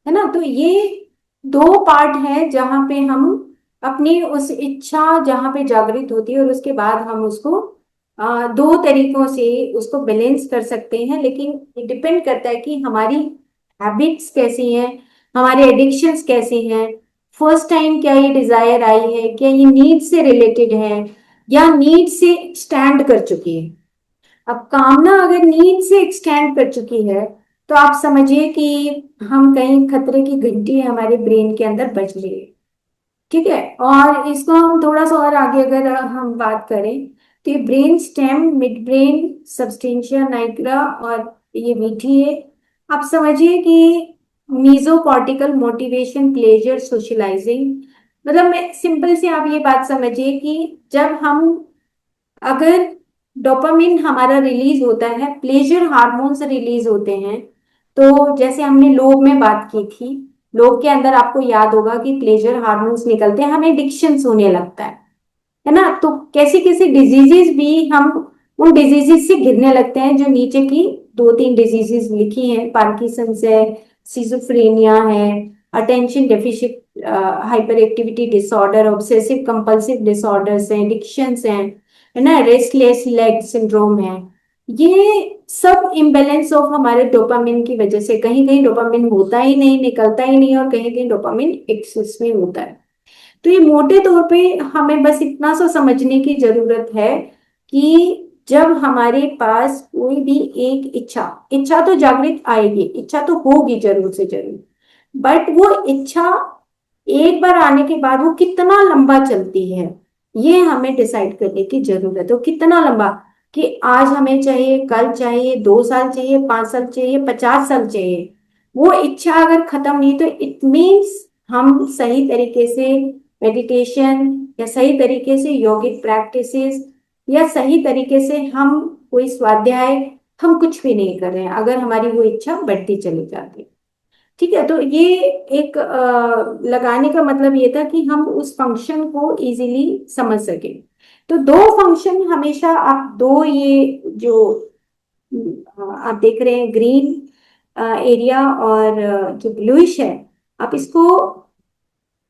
है ना। तो ये दो पार्ट है जहां पे हम अपनी उस इच्छा जहां पे जागृत होती है, और उसके बाद हम उसको दो तरीकों से उसको बैलेंस कर सकते हैं। लेकिन ये डिपेंड करता है कि हमारी हैबिट्स कैसी हैं, हमारे एडिक्शंस कैसे हैं, फर्स्ट टाइम क्या ये डिजायर आई है, क्या ये नीड से रिलेटेड है या नीड से स्टैंड कर चुकी है। अब कामना अगर नींद से एक्सटेंड कर चुकी है, तो आप समझिए कि हम कहीं खतरे की घंटी हमारे ब्रेन के अंदर बज रही है। ठीक है, और इसको हम थोड़ा सा और आगे अगर हम बात करें, तो ये brain stem, mid brain, substantia nigra और ये मीठी है। आप समझिए कि मीजोकॉर्टिकल मोटिवेशन प्लेजर सोशलाइजिंग, मतलब मैं सिंपल से आप ये बात समझिए कि जब हम, अगर डोपामिन हमारा रिलीज होता है, प्लेजर हार्मोन्स रिलीज होते हैं, तो जैसे हमने लोभ में बात की थी, लोभ के अंदर आपको याद होगा कि प्लेजर हार्मोन्स निकलते हैं, हमें एडिक्शन होने लगता है ना। तो कैसी कैसी डिजीजेस भी हम उन डिजीजेस से घिरने लगते हैं, जो नीचे की दो तीन डिजीजेस लिखी हैं, पार्किंसंस है, सिजोफ्रेनिया है, attention deficit hyper activity disorder, obsessive compulsive disorders हैं, एडिक्शंस हैं, है ना, रेस्टलेस लेग सिंड्रोम है। ये सब इम्बेलेंस ऑफ हमारे डोपामिन की वजह से, कहीं कहीं डोपामिन होता ही नहीं, निकलता ही नहीं, और कहीं कहीं डोपामिन एक्सेस में होता है। तो ये मोटे तौर पे हमें बस इतना सा समझने की जरूरत है कि जब हमारे पास कोई भी एक इच्छा, इच्छा तो जागृत आएगी, इच्छा तो होगी जरूर से जरूर, बट वो इच्छा एक बार आने के बाद वो कितना लंबा चलती है, ये हमें डिसाइड करने की जरूरत है। तो कितना लंबा, कि आज हमें चाहिए, कल चाहिए, 2 साल चाहिए, 5 साल चाहिए, 50 साल चाहिए, वो इच्छा अगर खत्म नहीं, तो इट मीन्स हम सही तरीके से मेडिटेशन या सही तरीके से योगिक प्रैक्टिसेस या सही तरीके से हम कोई स्वाध्याय, हम कुछ भी नहीं कर रहे हैं अगर हमारी वो इच्छा बढ़ती चली जाती है। ठीक है, तो ये एक लगाने का मतलब ये था कि हम उस फंक्शन को इजीली समझ सके। तो दो फंक्शन हमेशा आप, दो ये जो आप देख रहे हैं ग्रीन एरिया और जो ब्लूइश है, आप इसको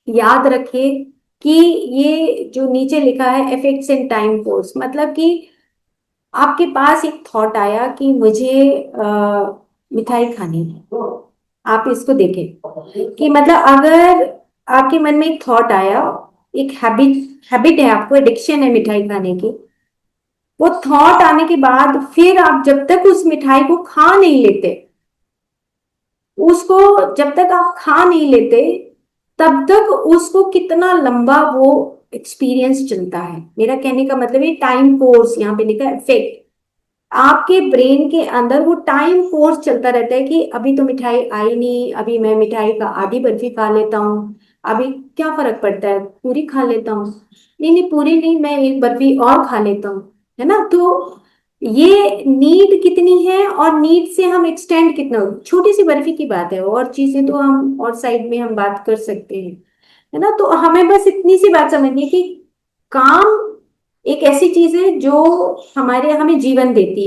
याद रखें कि ये जो नीचे लिखा है इफेक्ट्स इन टाइम कोर्स, मतलब कि आपके पास एक थॉट आया कि मुझे मिठाई खानी है, आप इसको देखें कि मतलब अगर आपके मन में एक थॉट आया, एक हैबिट हैबिट है आपको, एडिक्शन है मिठाई खाने की, वो थॉट आने के बाद फिर आप जब तक उस मिठाई को खा नहीं लेते, उसको जब तक आप खा नहीं लेते, तब तक उसको कितना लंबा वो एक्सपीरियंस चलता है। मेरा कहने का मतलब है टाइम कोर्स, यहाँ पे लिखा है इफेक्ट, आपके ब्रेन के अंदर वो टाइम कोर्स चलता रहता है कि अभी तो मिठाई आई नहीं, अभी मैं मिठाई का आधी बर्फी खा लेता हूँ, अभी क्या फर्क पड़ता है, पूरी खा लेता हूँ, नहीं नहीं पूरी नहीं, मैं एक बर्फी और खा लेता हूँ, है ना। तो ये नीड कितनी है और नीड से हम एक्सटेंड कितना, छोटी सी बर्फी की बात है, और चीजें तो हम और साइड में हम बात कर सकते हैं, है ना। तो हमें बस इतनी सी बात समझनी है कि काम एक ऐसी चीज है जो हमारे हमें जीवन देती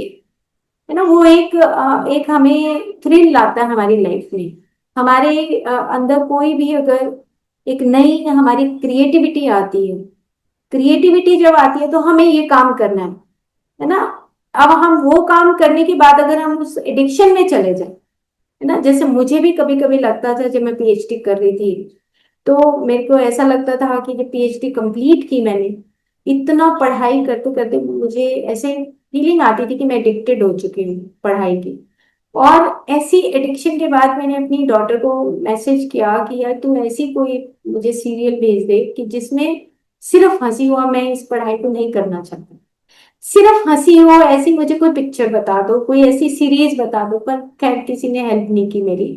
है ना, वो एक हमें थ्रिल लाता है हमारी लाइफ में। हमारे अंदर कोई भी अगर एक नई हमारी क्रिएटिविटी आती है, क्रिएटिविटी जब आती है तो हमें ये काम करना है ना। अब हम वो काम करने के बाद अगर हम उस एडिक्शन में चले जाए, है ना, जैसे मुझे भी कभी कभी लगता था जब मैं पीएचडी कर रही थी, तो मेरे को ऐसा लगता था कि जब पीएचडी कंप्लीट की मैंने, इतना पढ़ाई करते करते मुझे ऐसे फीलिंग आती थी कि मैं एडिक्टेड हो चुकी हूँ पढ़ाई की। और ऐसी एडिक्शन के बाद मैंने अपनी डॉटर को मैसेज किया कि यार तू ऐसी कोई मुझे सीरियल भेज दे कि जिसमें सिर्फ हंसी हो, मैं इस पढ़ाई को नहीं करना चाहती, सिर्फ हंसी हो, ऐसी मुझे कोई पिक्चर बता दो, कोई ऐसी सीरीज बता दो। पर खैर किसी ने हेल्प नहीं की मेरी,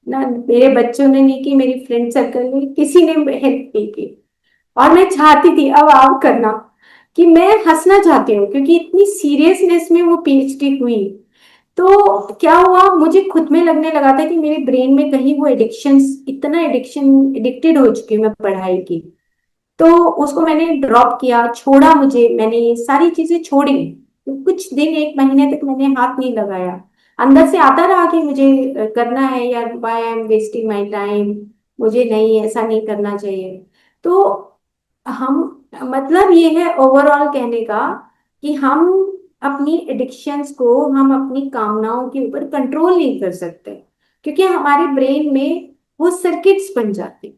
ना मेरे बच्चों ने नहीं की, मेरी फ्रेंड सर्कल में किसी ने हेल्प नहीं की। और मैं चाहती थी, अब आप करना, कि मैं हंसना चाहती हूँ क्योंकि इतनी सीरियसनेस में वो पीएचडी हुई। तो क्या हुआ, मुझे खुद में लगने लगा था कि मेरे ब्रेन में कहीं वो एडिक्शन, इतना एडिक्शन, एडिक्टेड हो चुकी हूँ मैं पढ़ाई की। तो उसको मैंने ड्रॉप किया, छोड़ा, मुझे मैंने ये सारी चीजें छोड़ी, तो कुछ दिन, एक महीने तक मैंने हाथ नहीं लगाया। अंदर से आता रहा कि मुझे करना है यार, why I am wasting my time, मुझे नहीं, ऐसा नहीं करना चाहिए। तो हम, मतलब ये है ओवरऑल कहने का कि हम अपनी एडिक्शंस को, हम अपनी कामनाओं के ऊपर कंट्रोल नहीं कर सकते, क्योंकि हमारे ब्रेन में वो सर्किट्स बन जाते,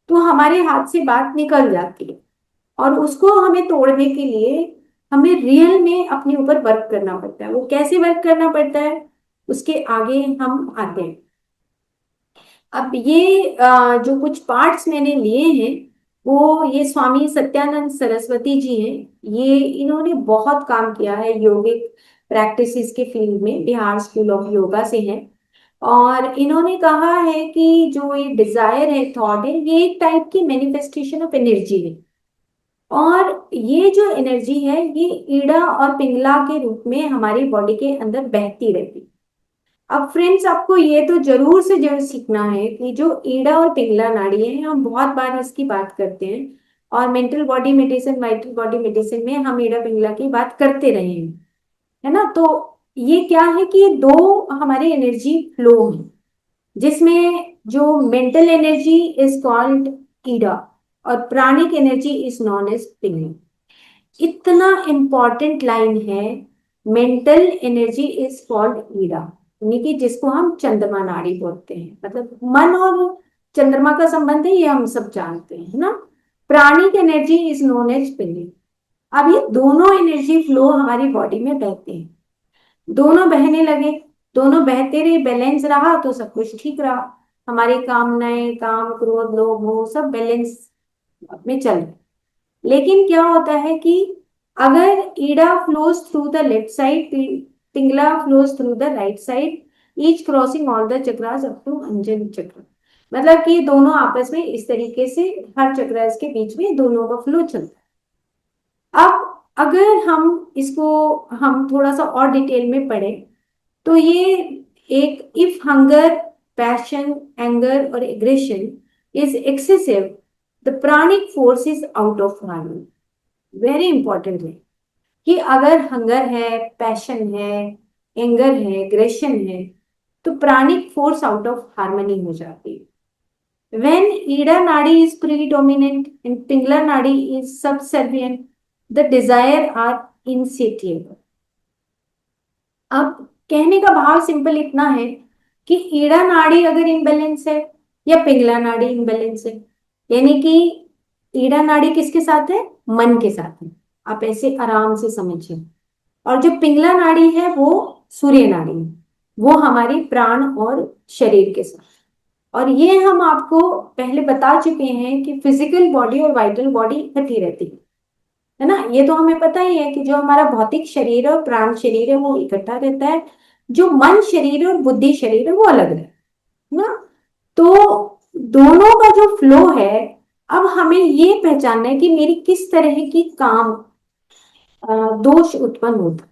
तो हमारे हाथ से बात निकल जाती है। और उसको हमें तोड़ने के लिए हमें रियल में अपने ऊपर वर्क करना पड़ता है। वो कैसे वर्क करना पड़ता है, उसके आगे हम आते हैं। अब ये जो कुछ पार्ट्स मैंने लिए हैं, वो ये स्वामी सत्यानंद सरस्वती जी हैं, ये इन्होंने बहुत काम किया है योगिक प्रैक्टिसेस के फील्ड में, बिहार स्कूल ऑफ योगा से हैं। और इन्होंने कहा है कि जो ये डिजायर है, थॉट है, ये एक टाइप की मैनिफेस्टेशन ऑफ एनर्जी है। और ये जो एनर्जी है, ये ईड़ा और पिंगला के रूप में हमारी बॉडी के अंदर बहती रहती है। अब फ्रेंड्स, आपको ये तो जरूर से जरूर सीखना है कि जो ईड़ा और पिंगला नाड़ी है, हम बहुत बार इसकी बात करते हैं, और mental body medicine, vital body medicine में हम ईड़ा पिंगला की बात करते रहे हैं, है ना। तो ये क्या है कि ये दो हमारे एनर्जी फ्लो हैं, जिसमें जो mental energy is called ida और pranic energy is known as pingala. इतना इंपॉर्टेंट लाइन है। Mental energy is called ida, यानी कि जिसको हम चंद्रमा नाड़ी बोलते हैं, मतलब मन और चंद्रमा का संबंध है, ये हम सब जानते हैं, है ना। प्राणिक एनर्जी इज नोन एज पिंगली। अब ये दोनों एनर्जी फ्लो हमारी बॉडी में बहते हैं, दोनों बहने लगे, दोनों बहते रहे, बैलेंस रहा तो सब कुछ ठीक रहा। हमारी कामनाएं, काम, क्रोध, लोभ, मोह सब बैलेंस में चल रहे। लेकिन क्या होता है कि अगर ida flows through the left side, pingala flows through the right side, each crossing all the chakras up to anjan chakra, मतलब कि दोनों आपस में इस तरीके से, हर चक्रास के बीच में दोनों का फ्लो चलता है। अब अगर हम इसको हम थोड़ा सा और डिटेल में पढ़ें तो ये एक, इफ हंगर, पैशन, एंगर और aggression is excessive, the pranic force is out of harmony. Very important है कि अगर हंगर है, पैशन है, एंगर है, एग्रेशन है, तो प्राणिक फोर्स आउट ऑफ हार्मनी हो जाती है। व्हेन ईड़ा नाड़ी is predominant and pingala nadi is subservient, the desire are insatiable. अब कहने का भाव सिंपल इतना है कि ईड़ा नाड़ी अगर इम्बैलेंस है या पिंगला नाड़ी इम्बैलेंस है, यानी कि ईड़ा नाड़ी किसके साथ है? मन के साथ है। आप ऐसे आराम से समझिए। और जो पिंगला नाड़ी है वो सूर्य नाड़ी है, वो हमारी प्राण और शरीर के साथ। और ये हम आपको पहले बता चुके हैं कि फिजिकल बॉडी और वाइटल बॉडी इकट्ठी रहती है ना। ये तो हमें पता ही है कि जो हमारा भौतिक शरीर है और प्राण शरीर है वो इकट्ठा रहता है, जो मन शरीर है और बुद्धि शरीर है वो अलग है ना। तो दोनों का जो फ्लो है, अब हमें ये पहचानना है कि मेरी किस तरह की काम दोष उत्पन्न होता है।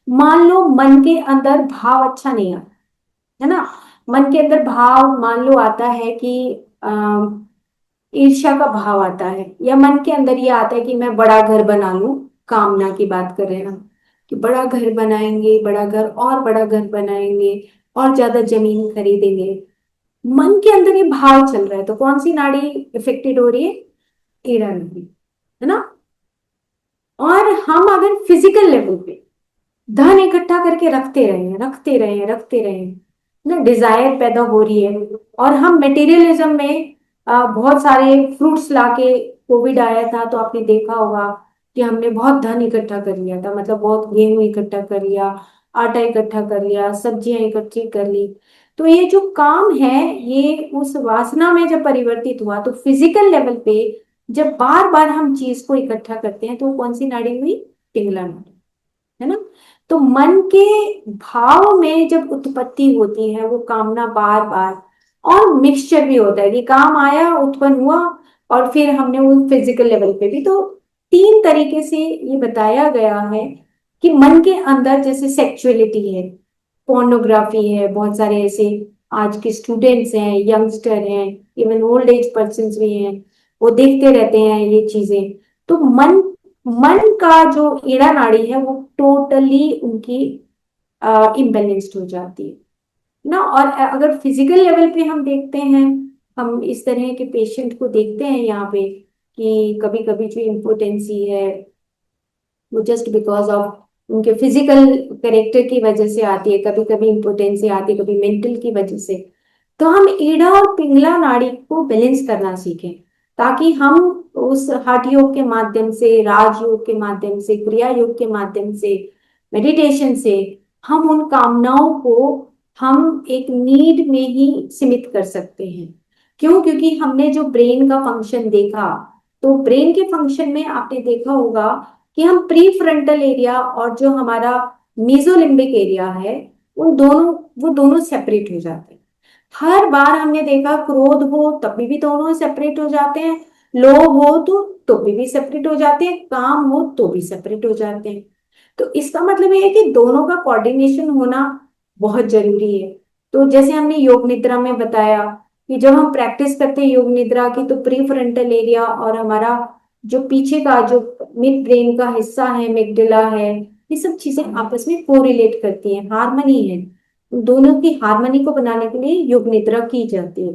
मान लो मन के अंदर भाव अच्छा नहीं आता, है ना। मन के अंदर भाव मान लो आता है कि ईर्ष्या का भाव आता है, या मन के अंदर ये आता है कि मैं बड़ा घर बना लूं। कामना की बात कर रहे हैं हम, कि बड़ा घर बनाएंगे, बड़ा घर और बड़ा घर बनाएंगे और ज्यादा जमीन खरीदेंगे। मन के अंदर ये भाव चल रहा है, तो कौन सी नाड़ी इफेक्टेड हो रही है? ईड़ा नाड़ी, है ना। और हम अगर फिजिकल लेवल पे धन इकट्ठा करके रखते रहे, रखते रहे, रखते रहे, ना, डिजायर पैदा हो रही है। और हम मटेरियलिज्म में बहुत सारे फ्रूट्स लाके, कोविड आया था तो आपने देखा होगा कि हमने बहुत धन इकट्ठा कर लिया था, मतलब बहुत गेहूं इकट्ठा कर लिया, आटा इकट्ठा कर लिया, सब्जियां इकट्ठी कर ली। तो ये जो काम है, ये उस वासना में जब परिवर्तित हुआ तो फिजिकल लेवल पे जब बार बार हम चीज को इकट्ठा करते हैं तो वो कौन सी नाड़ी हुई? पिंगला नाड़ी, है ना। तो मन के भाव में जब उत्पत्ति होती है वो कामना बार बार, और मिक्सचर भी होता है कि काम आया, उत्पन्न हुआ, और फिर हमने वो फिजिकल लेवल पे भी। तो तीन तरीके से ये बताया गया है कि मन के अंदर जैसे सेक्सुअलिटी है, पोर्नोग्राफी है, बहुत सारे ऐसे आज के स्टूडेंट्स हैं, यंगस्टर हैं, इवन ओल्ड एज पर्सन भी हैं, वो देखते रहते हैं ये चीजें। तो मन मन का जो ईड़ा नाड़ी है वो टोटली उनकी इम्बेलेंस्ड हो जाती है ना। और अगर फिजिकल लेवल पे हम देखते हैं, हम इस तरह के पेशेंट को देखते हैं यहाँ पे कि कभी कभी जो इम्पोटेंसी है वो जस्ट बिकॉज ऑफ उनके फिजिकल करेक्टर की वजह से आती है, कभी कभी इम्पोटेंसी आती है, कभी मेंटल की वजह से। तो हम ईड़ा और पिंगला नाड़ी को बैलेंस करना सीखें, ताकि हम उस हठ योग के माध्यम से, राजयोग के माध्यम से, क्रिया योग के माध्यम से, मेडिटेशन से हम उन कामनाओं को हम एक नीड में ही सीमित कर सकते हैं। क्यों? क्योंकि हमने जो ब्रेन का फंक्शन देखा, तो ब्रेन के फंक्शन में आपने देखा होगा कि हम प्री फ्रंटल एरिया और जो हमारा मीजोलिम्बिक एरिया है, उन दोनों वो दोनों सेपरेट हो जाते हैं। हर बार हमने देखा, क्रोध हो तब भी दोनों सेपरेट हो जाते हैं, लोभ हो तो भी सेपरेट हो जाते हैं, काम हो तो भी सेपरेट हो जाते हैं। तो इसका मतलब ये है कि दोनों का कोऑर्डिनेशन होना बहुत जरूरी है। तो जैसे हमने योग निद्रा में बताया कि जब हम प्रैक्टिस करते हैं योग निद्रा की, तो प्री फ्रंटल एरिया और हमारा जो पीछे का जो मिड ब्रेन का हिस्सा है, मिगडिला है, ये सब चीजें आपस में कोरिलेट करती हैं, हार्मनी है। दोनों की हार्मनी को बनाने के लिए योग निद्रा की जाती है।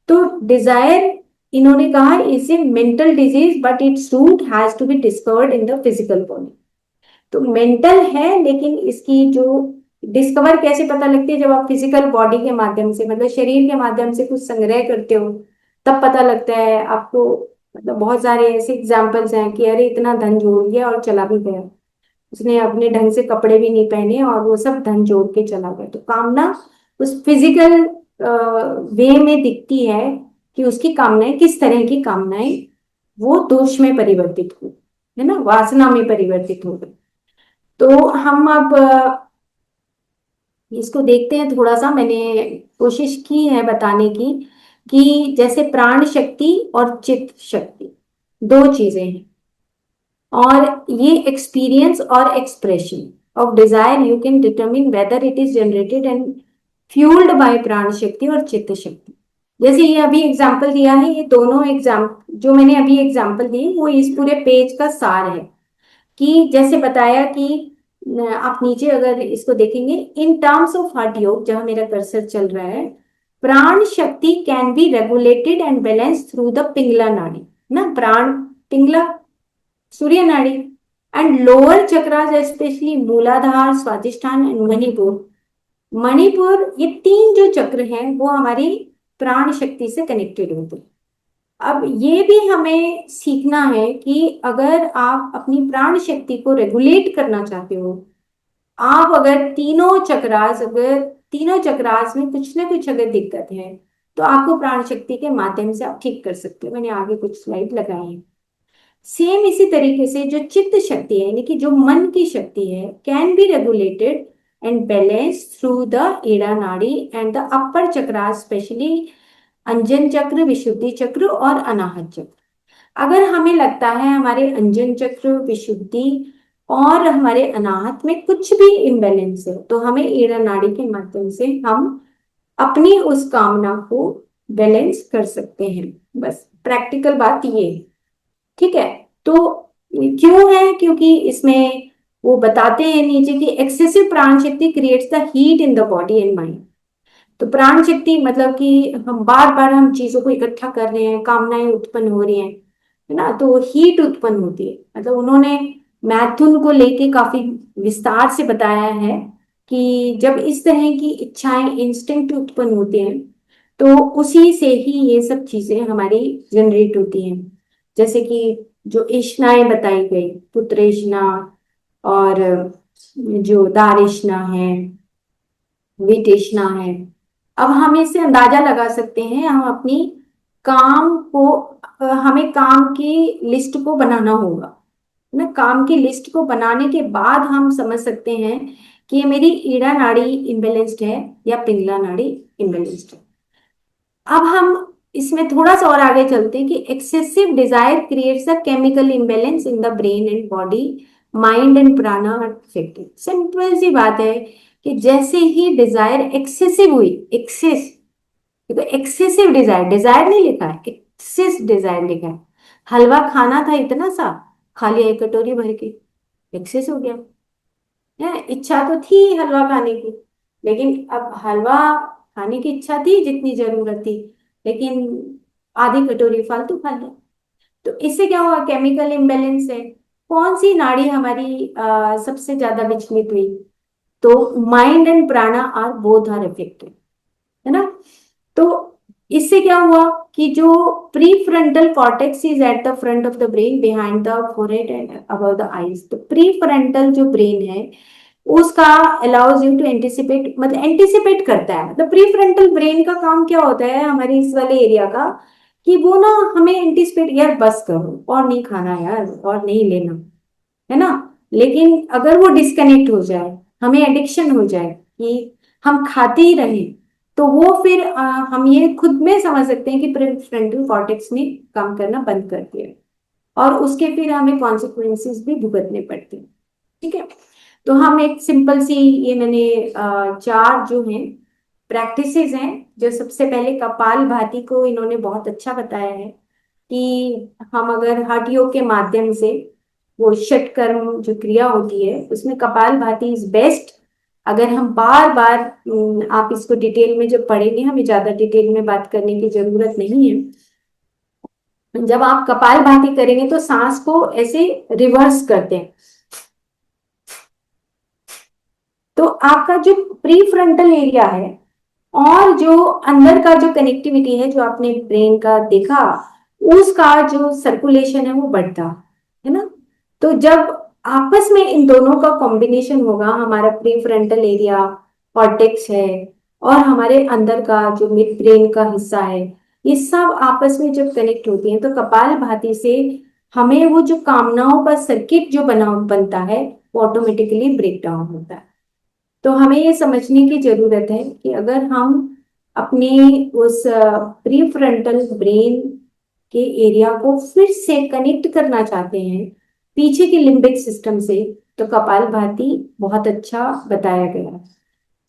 तो डिजायर इन्होंने कहा is a mental disease but its root has to be discovered in the physical body. तो मेंटल है, लेकिन इसकी जो डिस्कवर कैसे पता लगती है, जब आप फिजिकल बॉडी के माध्यम से, मतलब शरीर के माध्यम से कुछ संग्रह करते हो, तब पता लगता है आपको। मतलब बहुत सारे ऐसे एग्जाम्पल्स हैं कि अरे इतना धन जोड़ दिया और चला भी गया, उसने अपने ढंग से कपड़े भी नहीं पहने और वो सब धन जोड़ के चला गया। तो कामना उस फिजिकल वे में दिखती है कि उसकी कामनाएं किस तरह की कामनाएं, वो दोष में परिवर्तित हो, है ना, वासना में परिवर्तित हो गई। तो हम अब इसको देखते हैं थोड़ा सा। मैंने कोशिश की है बताने की कि जैसे प्राण शक्ति और चित्त शक्ति दो चीजें हैं, और ये एक्सपीरियंस और expression of desire you can determine whether it is generated and fuelled by prana shakti और चित्त शक्ति। जैसे ये अभी एग्जाम्पल दिया है, ये दोनों एग्जाम जो मैंने अभी एग्जाम्पल दिए वो इस पूरे पेज का सार है। कि जैसे बताया कि आप नीचे अगर इसको देखेंगे, इन टर्म्स ऑफ हठ योग, जहां मेरा कर्सर चल रहा है, prana shakti can be regulated and balance through the pingala nadi. ना, प्राण पिंगला सूर्य नाड़ी, एंड लोअर चक्रास स्पेशली मूलाधार, स्वादिष्ठान एंड मणिपुर। मणिपुर, ये तीन जो चक्र हैं वो हमारी प्राण शक्ति से कनेक्टेड होते हैं। अब ये भी हमें सीखना है कि अगर आप अपनी प्राण शक्ति को रेगुलेट करना चाहते हो, आप अगर तीनों चक्रास में कुछ ना कुछ अगर दिक्कत है, तो आपको प्राण शक्ति के माध्यम से आप ठीक कर सकते हो। मैंने आगे कुछ स्लाइड लगाए हैं। सेम इसी तरीके से जो चित्त शक्ति है, यानी कि जो मन की शक्ति है, can be regulated and balance through the Ida नाड़ी एंड द अपर चक्र, स्पेशली अंजन चक्र, विशुद्धि चक्र और अनाहत चक्र। अगर हमें लगता है हमारे अंजन चक्र, विशुद्धि और हमारे अनाहत में कुछ भी इम्बैलेंस है, तो हमें ईड़ा नाड़ी के माध्यम से हम अपनी उस कामना को बैलेंस कर सकते हैं। बस प्रैक्टिकल बात ये है। ठीक है। तो क्यों है, क्योंकि इसमें वो बताते हैं नीचे कि एक्सेसिव प्राण शक्ति creates the heat in the body and mind. तो प्राण शक्ति मतलब कि हम बार बार हम चीजों को इकट्ठा कर रहे हैं, कामनाएं उत्पन्न हो रही हैं, है ना, तो हीट उत्पन्न होती है। मतलब उन्होंने मैथुन को लेके काफी विस्तार से बताया है कि जब इस तरह की इच्छाएं, इंस्टिंक्ट उत्पन्न होते हैं, तो उसी से ही ये सब चीजें हमारी जनरेट होती हैं। जैसे कि जो इच्छाएं बताई गई, पुत्रेष्णा और जो दारेष्णा है, विदेशना है। अब हम इससे अंदाजा लगा सकते हैं, हम अपनी काम को हमें काम की लिस्ट को बनाना होगा ना। काम की लिस्ट को बनाने के बाद हम समझ सकते हैं कि ये मेरी ईड़ा नाड़ी इम्बेलेंस्ड है या पिंगला नाड़ी इम्बेलेंस्ड है। अब हम इसमें थोड़ा सा और आगे चलते हैं कि excessive desire creates a chemical imbalance in the brain and body, mind and prana affected. Simple सी बात है कि जैसे ही डिजायर एक्सेसिव हुई, एक्सेस, देखो एक्सेसिव डिजायर, डिजायर नहीं लिखा है, एक्सेस डिजायर लिखा है। हलवा खाना था इतना सा, खा लिया एक कटोरी भर के, एक्सेस हो गया है। इच्छा तो थी हलवा खाने की, लेकिन अब हलवा खाने की इच्छा थी जितनी जरूरत थी, लेकिन आधी कटोरी फालतू खा लिया। तो इससे क्या हुआ, केमिकल इम्बेलेंस है। कौन सी नाड़ी हमारी सबसे ज्यादा विचलित हुई, तो माइंड एंड प्राणा आर बोथ आर अफेक्टेड, है ना। तो इससे क्या हुआ कि जो pre frontal cortex is at the front of the brain, behind the forehead and above the eyes. तो प्री फ्रंटल जो ब्रेन है उसका अलाउज यू टू एंटिसिपेट, मतलब एंटिसिपेट करता है। मतलब प्री फ्रंटल ब्रेन का काम क्या होता है हमारे इस वाले एरिया का, कि वो ना हमें एंटिसिपेट, यार बस करो और नहीं खाना यार, और नहीं लेना, है ना। लेकिन अगर वो डिस्कनेक्ट हो जाए, हमें एडिक्शन हो जाए कि हम खाते ही रहें, तो वो फिर हम ये खुद में समझ सकते हैं कि प्रीफ्रंटल कॉर्टेक्स ने काम करना बंद कर दिया, और उसके फिर हमें कॉन्सिक्वेंसेस भी भुगतने पड़ते हैं। ठीक है। तो हम एक सिंपल सी, ये मैंने चार जो हैं प्रैक्टिसेस हैं। जो सबसे पहले कपाल भाती को इन्होंने बहुत अच्छा बताया है कि हम अगर हठ योग के माध्यम से, वो षट कर्म जो क्रिया होती है उसमें कपाल भाती इज बेस्ट। अगर हम बार बार, आप इसको डिटेल में जब पढ़ेंगे, हमें ज्यादा डिटेल में बात करने की जरूरत नहीं है, जब आप कपालभाति करेंगे तो सांस को ऐसे रिवर्स करते हैं, तो आपका जो प्री फ्रंटल एरिया है और जो अंदर का जो कनेक्टिविटी है, जो आपने ब्रेन का देखा, उसका जो सर्कुलेशन है वो बढ़ता है ना। तो जब आपस में इन दोनों का कॉम्बिनेशन होगा, हमारा प्री फ्रंटल एरिया, कॉर्टेक्स है, और हमारे अंदर का जो मिड ब्रेन का हिस्सा है, ये सब आपस में जब कनेक्ट होती है तो कपाल भाती से हमें वो जो कामनाओं का सर्किट जो बनता है वो ऑटोमेटिकली ब्रेक डाउन होता है। तो हमें ये समझने की जरूरत है कि अगर हम अपने उस प्री फ्रंटल ब्रेन के एरिया को फिर से कनेक्ट करना चाहते हैं पीछे के लिम्बिक सिस्टम से, तो कपालभाति बहुत अच्छा बताया गया है।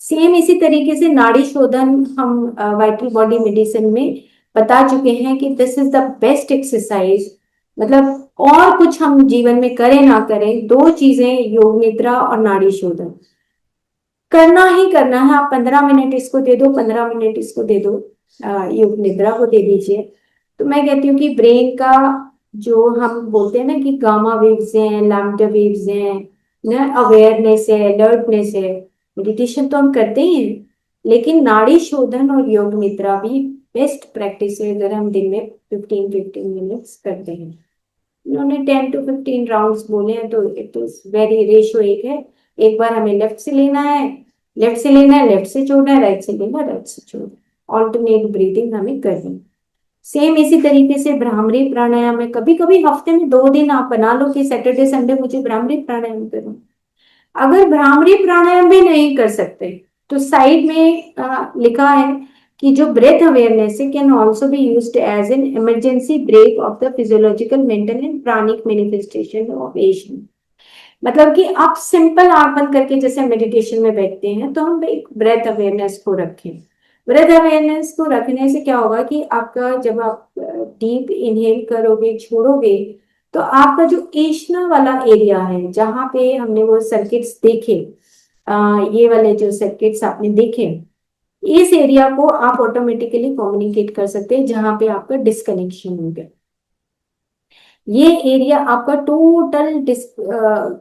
सेम इसी तरीके से नाड़ी शोधन हम वाइटल बॉडी मेडिसिन में बता चुके हैं कि this is the best exercise. मतलब और कुछ हम जीवन में करें ना करें, दो चीजें, योग निद्रा और नाड़ी शोधन करना ही करना है। आप 15 मिनट इसको दे दो, 15 मिनट इसको दे दो, योग निद्रा को दे दीजिए। तो मैं कहती हूँ कि ब्रेन का जो हम बोलते हैं ना कि गामा वेव्स हैं, लैम्डा वेव्स हैं ना, अवेयरनेस है, अलर्टनेस है, मेडिटेशन तो हम करते ही हैं, लेकिन नाड़ी शोधन और योग निद्रा भी बेस्ट प्रैक्टिस है अगर हम दिन में 15-15 मिनट्स करते हैं। उन्होंने 10 to 15 राउंड्स बोले हैं, तो इट इज वेरी रेशियो एक है। एक बार हमें लेफ्ट से लेना है, लेफ्ट से लेना है, लेफ्ट से छोड़ना है, राइट से लेना है, राइट से छोड़ना है। ऑल्टरनेट ब्रीदिंग हमें करनी है। सेम इसी तरीके से भ्रामरी प्राणायाम में कभी कभी हफ्ते में 2 दिन आप बना लो कि सैटरडे संडे मुझे भ्रामरी प्राणायाम करना। अगर भ्रामरी प्राणायाम भी नहीं कर सकते तो साइड में लिखा है कि जो breath awareness can also be used as an emergency brake of the physiological mental and pranic manifestation of Asian. मतलब कि आप सिंपल आंख बंद करके जैसे मेडिटेशन में बैठते हैं तो हम एक ब्रेथ अवेयरनेस को रखें। ब्रेथ अवेयरनेस को रखने से क्या होगा कि आपका जब आप डीप इनहेल करोगे, छोड़ोगे, तो आपका जो एशना वाला एरिया है जहाँ पे हमने वो सर्किट्स देखे, ये वाले जो सर्किट्स आपने देखे, इस एरिया को आप ऑटोमेटिकली कम्युनिकेट कर सकते हैं जहां पे आपका डिस्कनेक्शन हो गया। ये एरिया आपका टोटल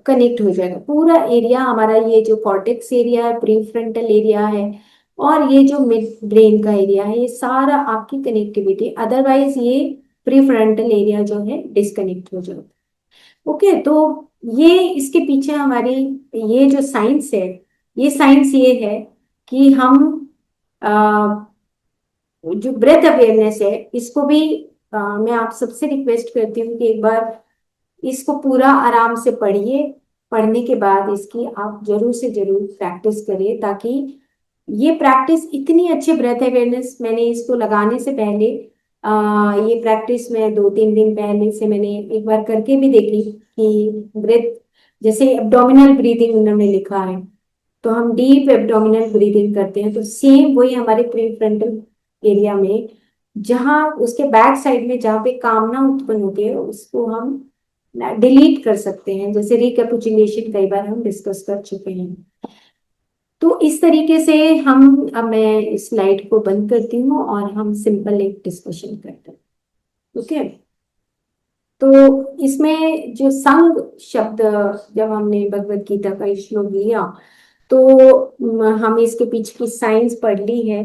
कनेक्ट हो जाएगा, पूरा एरिया हमारा, ये जो कॉर्टेक्स एरिया है, प्री फ्रंटल एरिया है, और ये जो मिड ब्रेन का एरिया है, ये सारा आपकी कनेक्टिविटी, अदरवाइज ये प्री फ्रंटल एरिया जो है डिस्कनेक्ट हो जाता है। ओके, तो ये इसके पीछे हमारी ये जो साइंस है, ये साइंस ये है कि हम जो ब्रेथ अवेयरनेस है इसको भी मैं आप सबसे रिक्वेस्ट करती हूँ कि एक बार इसको पूरा आराम से पढ़िए। पढ़ने के बाद इसकी आप जरूर से जरूर प्रैक्टिस करिए, ताकि ये प्रैक्टिस इतनी अच्छी ब्रेथ अवेयरनेस, मैंने इसको लगाने से पहले ये प्रैक्टिस मैं 2-3 दिन पहले से मैंने एक बार करके भी देखी कि ब्रेथ, जैसे एब्डोमिनल ब्रीदिंग उन्होंने लिखा है, तो हम डीप एब्डोमिनल ब्रीदिंग करते हैं, तो सेम वही हमारे प्रीफ्रंटल एरिया में, जहाँ उसके बैक साइड में जहाँ पे कामना उत्पन्न होती है, उसको हम डिलीट कर सकते हैं। जैसे रिकैपिचुलेशन कई बार हम डिस्कस कर चुके हैं। तो इस तरीके से हम, अब मैं इस स्लाइड को बंद करती हूँ और हम सिंपल एक डिस्कशन करते हैं। ओके, तो इसमें जो संग शब्द, जब हमने भगवत गीता का श्लोक लिया तो हम इसके पीछे की साइंस पढ़ ली है।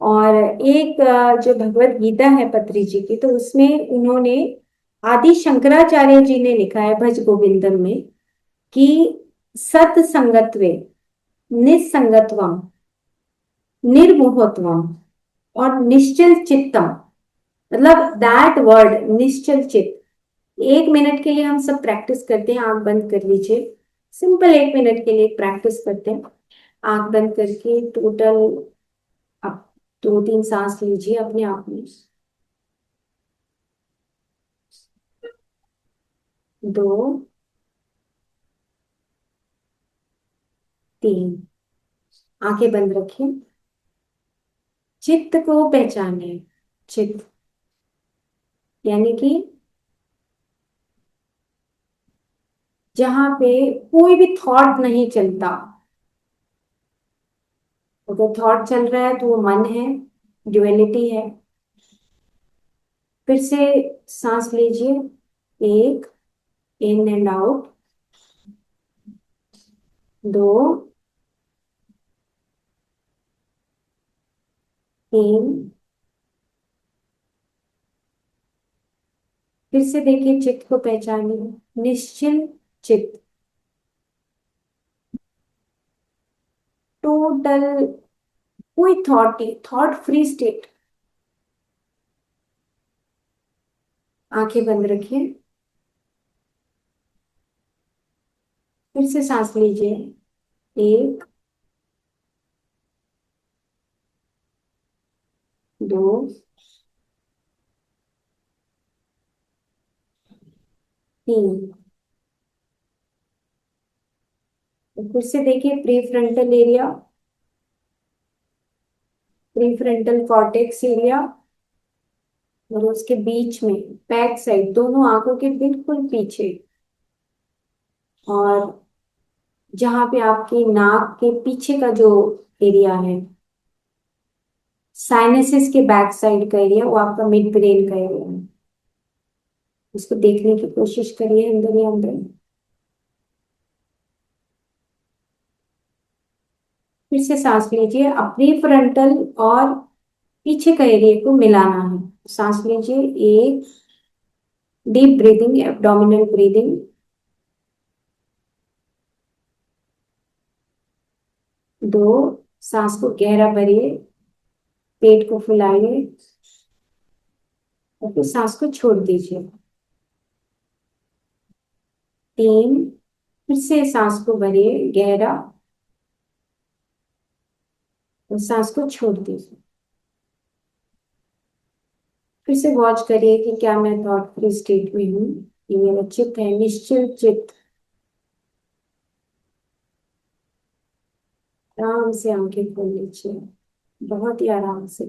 और एक जो भगवत गीता है पत्री जी की, तो उसमें उन्होंने, आदि शंकराचार्य जी ने लिखा है भज गोविंदम में कि सत संगत्वे निस्संगत्वम निर्मोहत्वम और निश्चल चित्तम, मतलब दैट वर्ड निश्चल चित्त। 1 मिनट के लिए हम सब प्रैक्टिस करते हैं, आंख बंद कर लीजिए, सिंपल 1 मिनट के लिए प्रैक्टिस करते हैं। आंख बंद करके टोटल आप 2-3 सांस लीजिए अपने आप में। 2, 3, आंखें बंद रखें। चित्त को पहचाने। चित्त यानी कि जहां पे कोई भी थॉट नहीं चलता। अगर थॉट चल रहा है तो वो मन है, ड्युअलिटी है। फिर से सांस लीजिए, एक, इन एंड आउट, दो, तीन। फिर से देखिए, चित्त को पहचानिए, निश्चिल चित्त, टोटल, कोई थॉट फ्री स्टेट। आंखें बंद रखिए, फिर से सांस लीजिए, एक, दो, तीन। तो फिर से देखिए, pre frontal area, pre frontal cortex area, और उसके बीच में बैक साइड, दोनों आंखों के बिल्कुल पीछे, और जहां पे आपकी नाक के पीछे का जो एरिया है, साइनसिस के बैक साइड का एरिया, वो आपका मिड ब्रेन का एरिया है। उसको देखने की कोशिश करिए, अंदर ही अंदर। फिर से सांस लीजिए, अपनी फ्रंटल और पीछे का एरिया को मिलाना है। सांस लीजिए, एक, डीप ब्रीदिंग, एब्डोमिनल ब्रीदिंग, दो, सांस को गहरा भरिए, पेट को फुलाइए, और फिर सांस को छोड़ दीजिए, तीन, फिर से सांस को भरिए गहरा, और सांस को छोड़ दीजिए। फिर से वॉच करिए कि क्या मैं थॉट फ्री स्टेट में हूँ। ये मेरा चित्त है, निश्चल चित्त। आराम से आंखें खोल लीजिए, बहुत ही आराम से।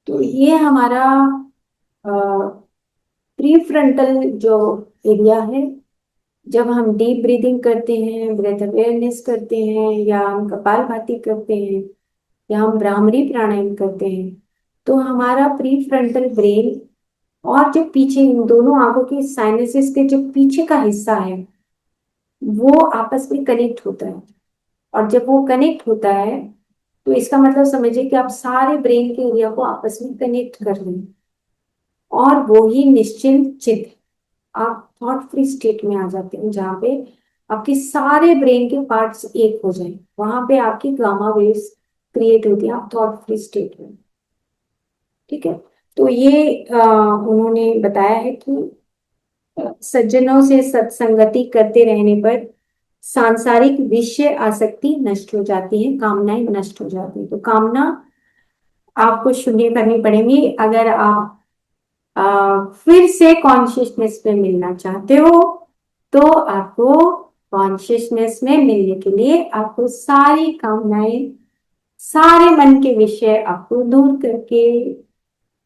तो ये हमारा प्री फ्रंटल जो एरिया है, जब हम डीप ब्रीदिंग करते हैं, ब्रेथ अवेयरनेस करते हैं, या हम कपालभाति करते हैं, या हम भ्रामरी प्राणायाम करते हैं, तो हमारा प्री फ्रंटल ब्रेन और जो पीछे इन दोनों आंखों के साइनसिस के जो पीछे का हिस्सा है, वो आपस में कनेक्ट होता है। और जब वो कनेक्ट होता है, तो इसका मतलब समझिए कि आप सारे ब्रेन के एरिया को आपस में कनेक्ट कर रहे हैं, और वो ही निश्चिंत चित्त, आप थॉट फ्री स्टेट में आ जाते हैं, जहाँ पे आपके सारे ब्रेन के पार्ट्स एक हो जाए। वहां पे आपकी गामा वेव्स क्रिएट होती है, आप थॉट फ्री स्टेट में। ठीक है। तो ये उन्होंने बताया है कि सज्जनों से सत्संगति करते रहने पर सांसारिक विषय आसक्ति नष्ट हो जाती है, कामनाएं नष्ट हो जाती है। तो कामना आपको शून्य करनी पड़ेगी अगर आप फिर से कॉन्शियसनेस में मिलना चाहते हो। तो आपको कॉन्शियसनेस में मिलने के लिए आपको सारी कामनाएं, सारे मन के विषय आपको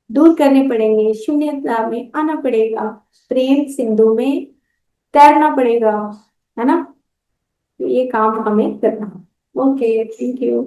दूर करने पड़ेंगे, शून्यता में आना पड़ेगा, प्रेम सिंधु में तैरना पड़ेगा, है ना। तो ये काम हमें करना। Okay, thank you.